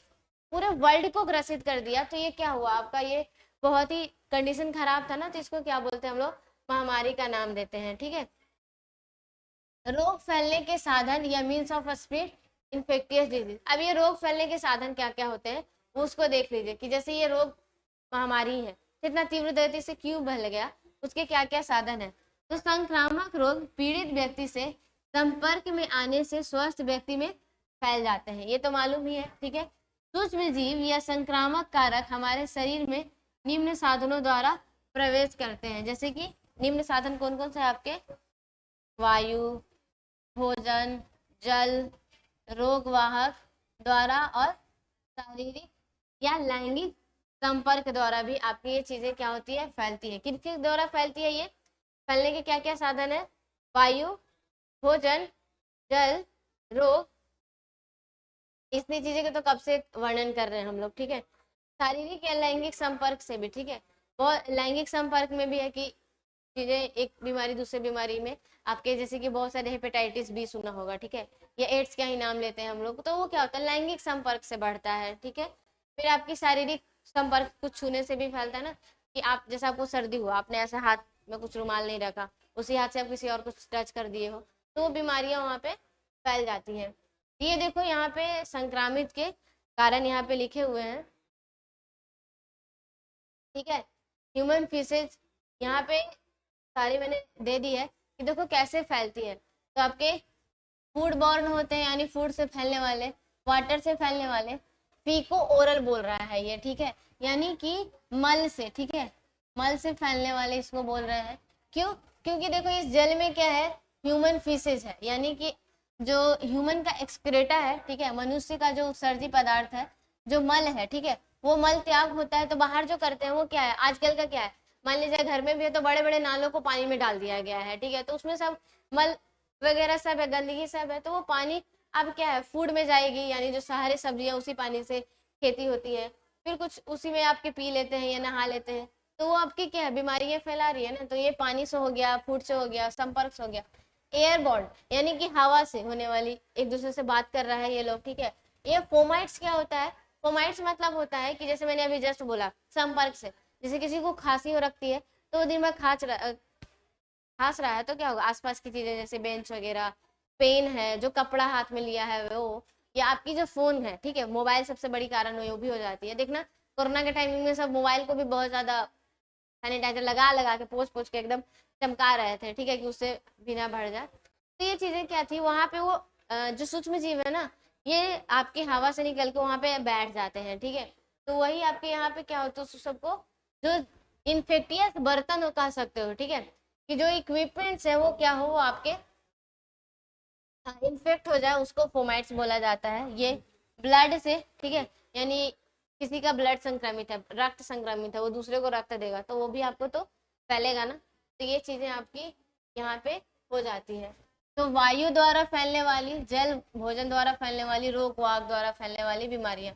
पूरे वर्ल्ड को ग्रसित कर दिया। तो ये क्या हुआ आपका, ये बहुत ही कंडीशन खराब था ना, तो इसको क्या बोलते हैं हम लोग, महामारी का नाम देते हैं, ठीक है। रोग फैलने के साधन या means of spread infectious disease. अब ये रोग फैलने के साधन क्या क्या होते हैं वो उसको देख लीजिए, कि जैसे ये रोग महामारी है, कितना तीव्र गति से क्यों फैल गया, उसके क्या क्या साधन है। तो संक्रामक रोग पीड़ित व्यक्ति से संपर्क में आने से स्वस्थ व्यक्ति में फैल जाते हैं, ये तो मालूम ही है, ठीक है। सूक्ष्म जीव या संक्रामक कारक हमारे शरीर में निम्न साधनों द्वारा प्रवेश करते हैं, जैसे कि निम्न साधन कौन कौन से है आपके, वायु, भोजन, जल, रोगवाहक द्वारा, और शारीरिक या लैंगिक संपर्क द्वारा भी आपकी ये चीजें क्या होती है, फैलती है। किसके द्वारा फैलती है, ये फैलने के क्या क्या साधन है, वायु, भोजन, जल, रोग, इतनी चीजें का तो कब से वर्णन कर रहे हैं हम लोग, ठीक है। शारीरिक या लैंगिक संपर्क से भी, ठीक है, बहुत लैंगिक संपर्क में भी है कि चीजें एक बीमारी दूसरे बीमारी में आपके, जैसे कि बहुत सारे हेपेटाइटिस बी सुना होगा, ठीक है, या एड्स का ही नाम लेते हैं हम लोग, तो वो क्या होता है, लैंगिक संपर्क से बढ़ता है, ठीक है। फिर आपकी शारीरिक संपर्क कुछ छूने से भी फैलता है ना, कि आप जैसे आपको सर्दी हुआ, आपने ऐसे हाथ में कुछ रुमाल नहीं रखा, उसी हाथ से आप किसी और कुछ टच कर दिए हो, तो वो बीमारियां वहां पे फैल जाती हैं। ये देखो यहाँ पे संक्रामित के कारण यहाँ पे लिखे हुए हैं, ठीक है। ह्यूमन फीसेज यहाँ पे सारी मैंने दे दी है कि देखो कैसे फैलती है। तो आपके फूड बॉर्न होते हैं, यानी फूड से फैलने वाले, वाटर से फैलने वाले, फीको ओरल बोल रहा है ये, ठीक है, यानी कि मल से, ठीक है, मल से फैलने वाले इसको बोल रहे हैं। क्यों? क्योंकि देखो इस जल में क्या है, ह्यूमन फीसेज है, यानी कि जो ह्यूमन का एक्सक्रेटा है, ठीक है, मनुष्य का जो उत्सर्जी पदार्थ है, जो मल है, ठीक है, वो मल त्याग होता है तो बाहर जो करते हैं वो क्या है, आजकल का क्या है, मान लीजिए घर में भी है तो बड़े बड़े नालों को पानी में डाल दिया गया है, ठीक है, तो उसमें सब मल वगैरह सब है, गंदगी सब है, तो वो पानी अब क्या है, फूड में जाएगी, यानी जो सारे सब्जियां उसी पानी से खेती होती है, फिर कुछ उसी में आपके पी लेते हैं या नहा लेते हैं, तो वो आपकी क्या है, बीमारियां फैला रही है ना। तो ये पानी से हो गया, फूड से हो गया, संपर्क से हो गया। एयरबॉर्न यानी कि हवा से होने वाली, एक दूसरे से बात कर रहा है ये लोग, ठीक है। ये फोमाइट्स क्या होता है, फोमाइट्स मतलब होता है कि जैसे मैंने अभी जस्ट बोला संपर्क से, जैसे किसी को खांसी हो रखती है तो वो दिन भर खांस रहा है तो क्या होगा, आसपास की चीजें जैसे बेंच वगैरह, पेन है, जो कपड़ा हाथ में लिया है वो, या आपकी जो फोन है, ठीक है, मोबाइल सबसे बड़ी कारण वो भी हो जाती है। देखना कोरोना के टाइमिंग में सब मोबाइल को भी बहुत ज्यादा सैनिटाइजर लगा लगा के पोंछ पोंछ के एकदम चमका रहे थे, ठीक है, कि उससे भी ना बढ़ जाए। तो ये चीजें क्या थी, वहां पे वो जो सूक्ष्म जीव है ना, ये आपकी हवा से निकल के वहां पे बैठ जाते हैं, ठीक है। तो वही आपके यहाँ पे क्या होता है, सबको जो इन्फेक्टियस बर्तन हो कह सकते हो, ठीक है, कि जो इक्विपमेंट्स है वो क्या हो, वो आपके इन्फेक्ट हो जाए, उसको फोमाइट्स बोला जाता है। ये ब्लड से, ठीक है, यानी किसी का ब्लड संक्रमित है, रक्त संक्रमित है, वो दूसरे को रक्त देगा तो वो भी आपको तो फैलेगा ना। तो ये चीजें आपकी यहाँ पे हो जाती है। तो वायु द्वारा फैलने वाली, जल भोजन द्वारा फैलने वाली, रोग वाग द्वारा फैलने वाली बीमारियां,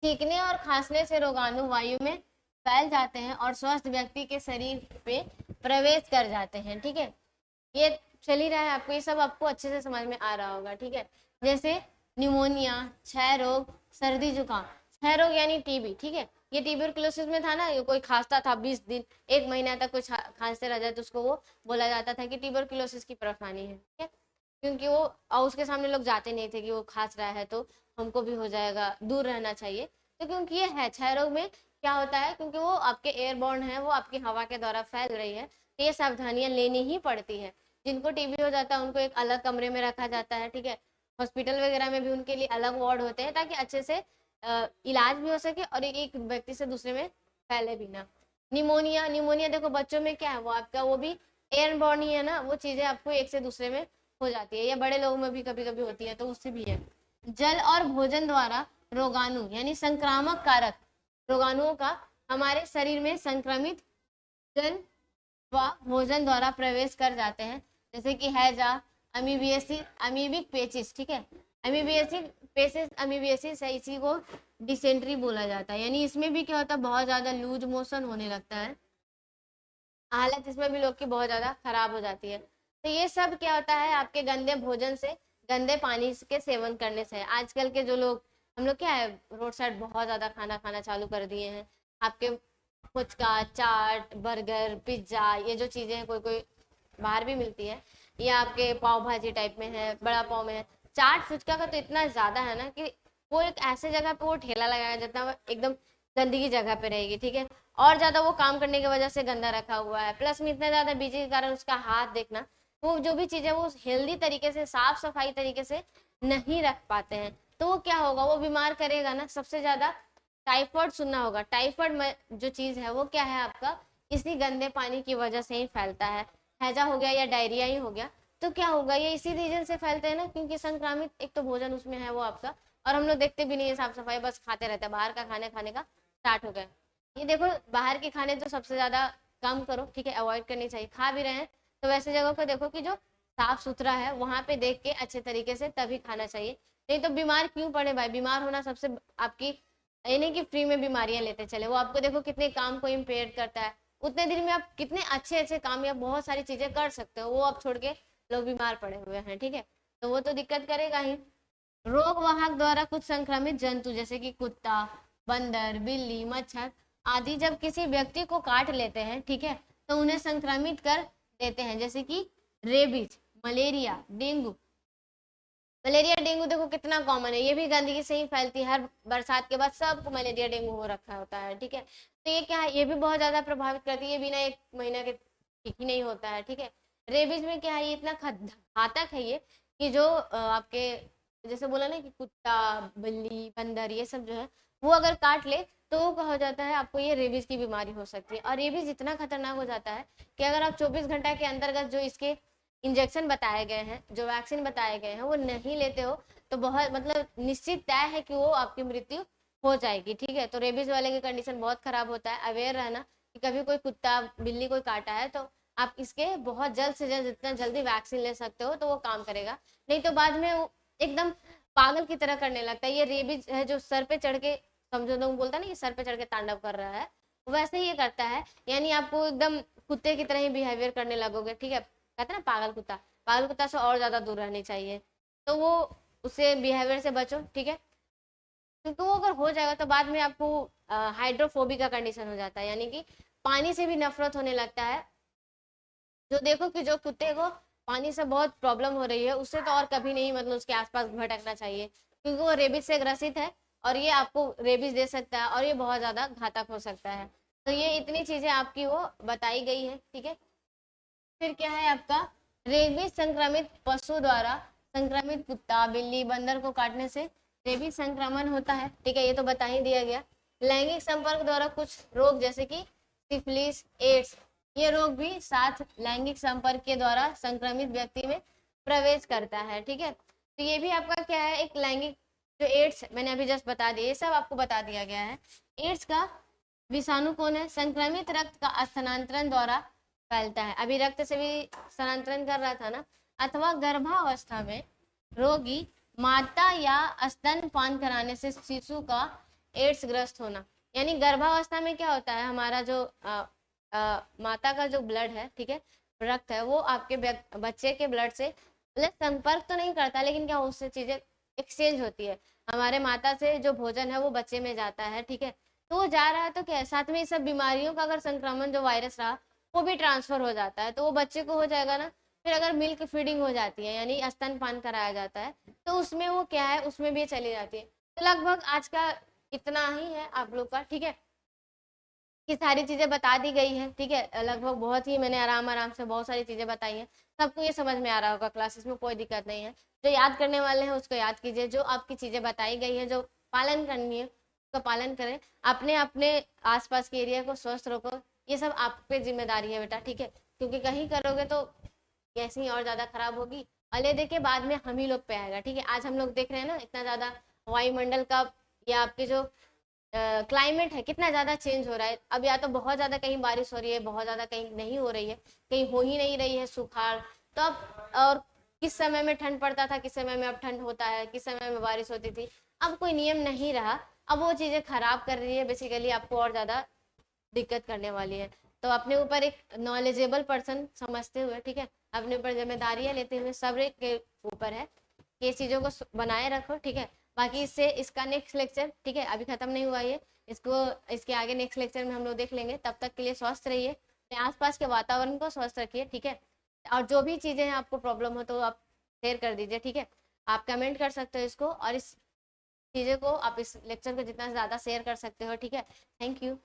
छींकने और खांसने से रोगाणु वायु में फैल जाते हैं और स्वस्थ व्यक्ति के शरीर पे प्रवेश कर जाते हैं, ठीक है। ये चल ही रहा है, आपको ये सब आपको अच्छे से समझ में आ रहा होगा, ठीक है। जैसे निमोनिया, क्षय रोग, सर्दी जुकाम, क्षय रोग यानी टीबी, ठीक है, ये ट्यूबरकुलोसिस में था ना, ये कोई खांसता था 20 दिन, एक महीना तक कुछ खांसते रह जाए तो उसको वो बोला जाता था कि ट्यूबरकुलोसिस की परेशानी है, ठीक है, क्योंकि वो और उसके सामने लोग जाते नहीं थे कि वो खांस रहा है तो हमको भी हो जाएगा, दूर रहना चाहिए। तो क्योंकि ये है क्षय रोग में क्या होता है, क्योंकि वो आपके एयरबॉर्न है, वो आपकी हवा के द्वारा फैल रही है, तो ये सावधानियां लेनी ही पड़ती है। जिनको टीबी हो जाता है उनको एक अलग कमरे में रखा जाता है, ठीक है, हॉस्पिटल वगैरह में भी उनके लिए अलग वार्ड होते हैं ताकि अच्छे से इलाज भी हो सके और एक व्यक्ति से दूसरे में फैले भी ना। निमोनिया, निमोनिया देखो बच्चों में क्या है, वो आपका वो भी एयरबॉर्न ही है ना, वो चीजें आपको एक से दूसरे में हो जाती है, या बड़े लोगों में भी कभी कभी होती है, तो उससे भी है। जल और भोजन द्वारा रोगाणु यानी संक्रामक कारक रोगाणुओं का हमारे शरीर में संक्रमित जल व भोजन द्वारा प्रवेश कर जाते हैं, जैसे कि हैजा, अमीबियसिस, अमीबिक पेचिस, ठीक है, अमीबियसिक पेचिस, अमीबियसिस है, इसी को डिसेंट्री बोला जाता है, यानी इसमें भी क्या होता है, बहुत ज्यादा लूज मोशन होने लगता है, हालत इसमें भी लोग की बहुत ज्यादा खराब हो जाती है। तो ये सब क्या होता है, आपके गंदे भोजन से, गंदे पानी के सेवन करने से। आजकल के जो लोग, हम लोग क्या है, रोड साइड बहुत ज्यादा खाना खाना चालू कर दिए हैं, आपके फुचका, चाट, बर्गर, पिज्जा, ये जो चीजें हैं, कोई कोई बाहर भी मिलती है, या आपके पाव भाजी टाइप में है, बड़ा पाव में है, चाट फुचका का तो इतना ज्यादा है ना कि वो एक ऐसे जगह पे वो ठेला लगाया जाता है, एकदम गंदगी जगह पे रहेगी, ठीक है, और ज्यादा वो काम करने की वजह से गंदा रखा हुआ है, प्लस में इतना ज्यादा बिजी के कारण उसका हाथ देखना, वो जो भी चीजें वो हेल्दी तरीके से, साफ सफाई तरीके से नहीं रख पाते हैं, तो वो क्या होगा, वो बीमार करेगा ना। सबसे ज्यादा टाइफाइड सुनना होगा, टाइफाइड में जो चीज है वो क्या है आपका, इसी गंदे पानी की वजह से ही फैलता है। हैजा हो गया या डायरिया ही हो गया, तो क्या होगा, ये इसी रीजन से फैलते हैं ना, क्योंकि संक्रामित एक तो भोजन उसमें है वो आपका, और हम लोग देखते भी नहीं है साफ सफाई, बस खाते रहते हैं, बाहर का खाने खाने का स्टार्ट हो गया। ये देखो बाहर के खाने तो सबसे ज्यादा कम करो, ठीक है, अवॉइड करनी चाहिए। खा भी रहे हैं तो वैसे जगह को देखो कि जो साफ सुथरा है, वहां पे देख के अच्छे तरीके से तभी खाना चाहिए, नहीं तो बीमार क्यों पड़े भाई। बीमार होना सबसे आपकी, ये नहीं कि फ्री में बीमारियां लेते चले, वो आपको देखो कितने काम को इम्पेयर करता है, उतने दिन में आप कितने अच्छे अच्छे काम या बहुत सारी चीजें कर सकते हो, वो आप छोड़ के लोग बीमार पड़े हुए हैं, ठीक है, तो वो तो दिक्कत करेगा ही। रोग वाहक द्वारा कुछ संक्रमित जंतु जैसे कि कुत्ता, बंदर, बिल्ली, मच्छर आदि जब किसी व्यक्ति को काट लेते हैं, ठीक है, तो उन्हें संक्रमित कर देते हैं, जैसे कि rabies, malaria, dengue. Malaria dengue देखो कितना कॉमन है, ये भी गंदगी से ही फैलती है, हर बरसात के बाद सबको मलेरिया डेंगू हो रखा होता है, ठीक है, तो ये क्या है, ये भी बहुत ज्यादा प्रभावित करती है, ये बिना एक महीना के ठीक ही नहीं होता है, ठीक है। रेबीज में क्या है, ये इतना घातक है ये, कि जो आपके जैसे बोला ना कि कुत्ता, बिल्ली, बंदर, ये सब जो है वो अगर काट ले तो वो क्या हो जाता है, आपको ये रेबीज की बीमारी हो सकती है। और रेबीज इतना खतरनाक हो जाता है कि अगर आप 24 घंटा के अंतर्गत जो इसके इंजेक्शन बताए गए हैं, जो वैक्सीन बताए गए हैं, वो नहीं लेते हो तो बहुत मतलब निश्चित तय है कि वो आपकी मृत्यु हो जाएगी। ठीक है, तो रेबीज वाले की कंडीशन बहुत खराब होता है। अवेयर रहना कि कभी कोई कुत्ता, बिल्ली कोई काटा है तो आप इसके बहुत जल्द से जल्द जितना जल्दी वैक्सीन ले सकते हो तो वो काम करेगा। नहीं तो बाद में वो एकदम पागल की तरह करने लगता है। ये रेबीज है जो सर पे चढ़ के, समझो लोग बोलता है ना कि सर पे चढ़ के तांडव कर रहा है, वैसे ही ये करता है। यानी आपको एकदम कुत्ते की तरह ही बिहेवियर करने लगोगे। ठीक है, कहते हैं ना पागल कुत्ता, पागल कुत्ता से और ज्यादा दूर रहनी चाहिए। तो वो उससे बिहेवियर से बचो। ठीक है, क्योंकि वो अगर हो जाएगा तो बाद में आपको हाइड्रोफोबिक का कंडीशन हो जाता है, यानी कि पानी से भी नफरत होने लगता है। जो देखो कि जो कुत्ते को पानी से बहुत प्रॉब्लम हो रही है, उससे तो और कभी नहीं मतलब उसके आसपास भटकना चाहिए, क्योंकि वो रेबीज से ग्रसित है और ये आपको रेबीज दे सकता है और ये बहुत ज्यादा घातक हो सकता है। तो ये इतनी चीजें आपकी वो बताई गई है। ठीक है, फिर क्या है आपका, रेबीज संक्रमित पशु द्वारा संक्रमित कुत्ता, बिल्ली, बंदर को काटने से रेबीज संक्रमण होता है। ठीक है, ये तो बता ही दिया गया। लैंगिक संपर्क द्वारा कुछ रोग जैसे कि सिफिलिस, एड्स, ये रोग भी साथ लैंगिक संपर्क के द्वारा संक्रमित व्यक्ति में प्रवेश करता है। ठीक है, तो ये भी आपका क्या है, एक लैंगिक, जो एड्स मैंने अभी जस्ट बता दिया, ये सब आपको बता दिया गया है। एड्स का विषाणु कौन है, संक्रमित रक्त का स्थानांतरण द्वारा फैलता है। अभी रक्त से भी स्थानांतरण कर रहा था ना। अथवा गर्भावस्था में रोगी माता या स्तनपान कराने से शिशु का एड्स ग्रस्त होना। यानी गर्भावस्था में क्या होता है, हमारा जो माता का जो ब्लड है, ठीक है, रक्त है, वो आपके बच्चे के ब्लड से मतलब संपर्क तो नहीं करता, लेकिन क्या उससे चीजें एक्सचेंज होती है। हमारे माता से जो भोजन है वो बच्चे में जाता है। ठीक है, तो वो जा रहा है तो क्या, साथ में इस सब बीमारियों का अगर संक्रमण जो वायरस रहा वो भी ट्रांसफर हो जाता है, तो वो बच्चे को हो जाएगा ना। फिर अगर मिल्क फीडिंग हो जाती है, यानी स्तनपान कराया जाता है, तो उसमें वो क्या है, उसमें भी चली जाती है। तो लगभग आज का इतना ही है आप लोग का। ठीक है, कि सारी चीजें बता दी गई है। ठीक है, लगभग बहुत ही मैंने आराम आराम से बहुत सारी चीजें बताई हैं। सबको ये समझ में आ रहा होगा, क्लासेस में कोई दिक्कत नहीं है। जो याद करने वाले हैं उसको याद कीजिए, जो आपकी चीजें बताई गई है, जो पालन करनी है उसका पालन करें। अपने अपने आसपास के एरिया को स्वस्थ रखो, ये सब आप पे जिम्मेदारी है बेटा। ठीक है, क्योंकि कहीं करोगे तो कैसे ही और ज्यादा खराब होगी, और ये देखिए बाद में हम ही लोग पे आएगा। ठीक है, आज हम लोग देख रहे हैं ना इतना ज्यादा वायुमंडल का या आपके जो क्लाइमेट है कितना ज्यादा चेंज हो रहा है। अब या तो बहुत ज्यादा कहीं बारिश हो रही है, बहुत ज्यादा कहीं नहीं हो रही है, कहीं हो ही नहीं रही है, सुखाड़। तो अब और किस समय में ठंड पड़ता था, किस समय में अब ठंड होता है, किस समय में बारिश होती थी, अब कोई नियम नहीं रहा। अब वो चीजें खराब कर रही है बेसिकली, आपको और ज्यादा दिक्कत करने वाली है। तो अपने ऊपर एक नॉलेजेबल पर्सन समझते हुए, ठीक है, अपने ऊपर जिम्मेदारियां लेते हुए सब्र के ऊपर है कि इस चीजों को बनाए रखो। ठीक है, बाकी इससे इसका नेक्स्ट लेक्चर, ठीक है, अभी खत्म नहीं हुआ ये, इसको इसके आगे नेक्स्ट लेक्चर में हम लोग देख लेंगे। तब तक के लिए स्वस्थ रहिए, अपने आसपास के वातावरण को स्वस्थ रखिए। ठीक है, और जो भी चीजें हैं आपको प्रॉब्लम हो तो आप शेयर कर दीजिए। ठीक है, आप कमेंट कर सकते हो इसको, और इस चीजें को आप इस लेक्चर को जितना ज्यादा शेयर कर सकते हो। ठीक है, थैंक यू।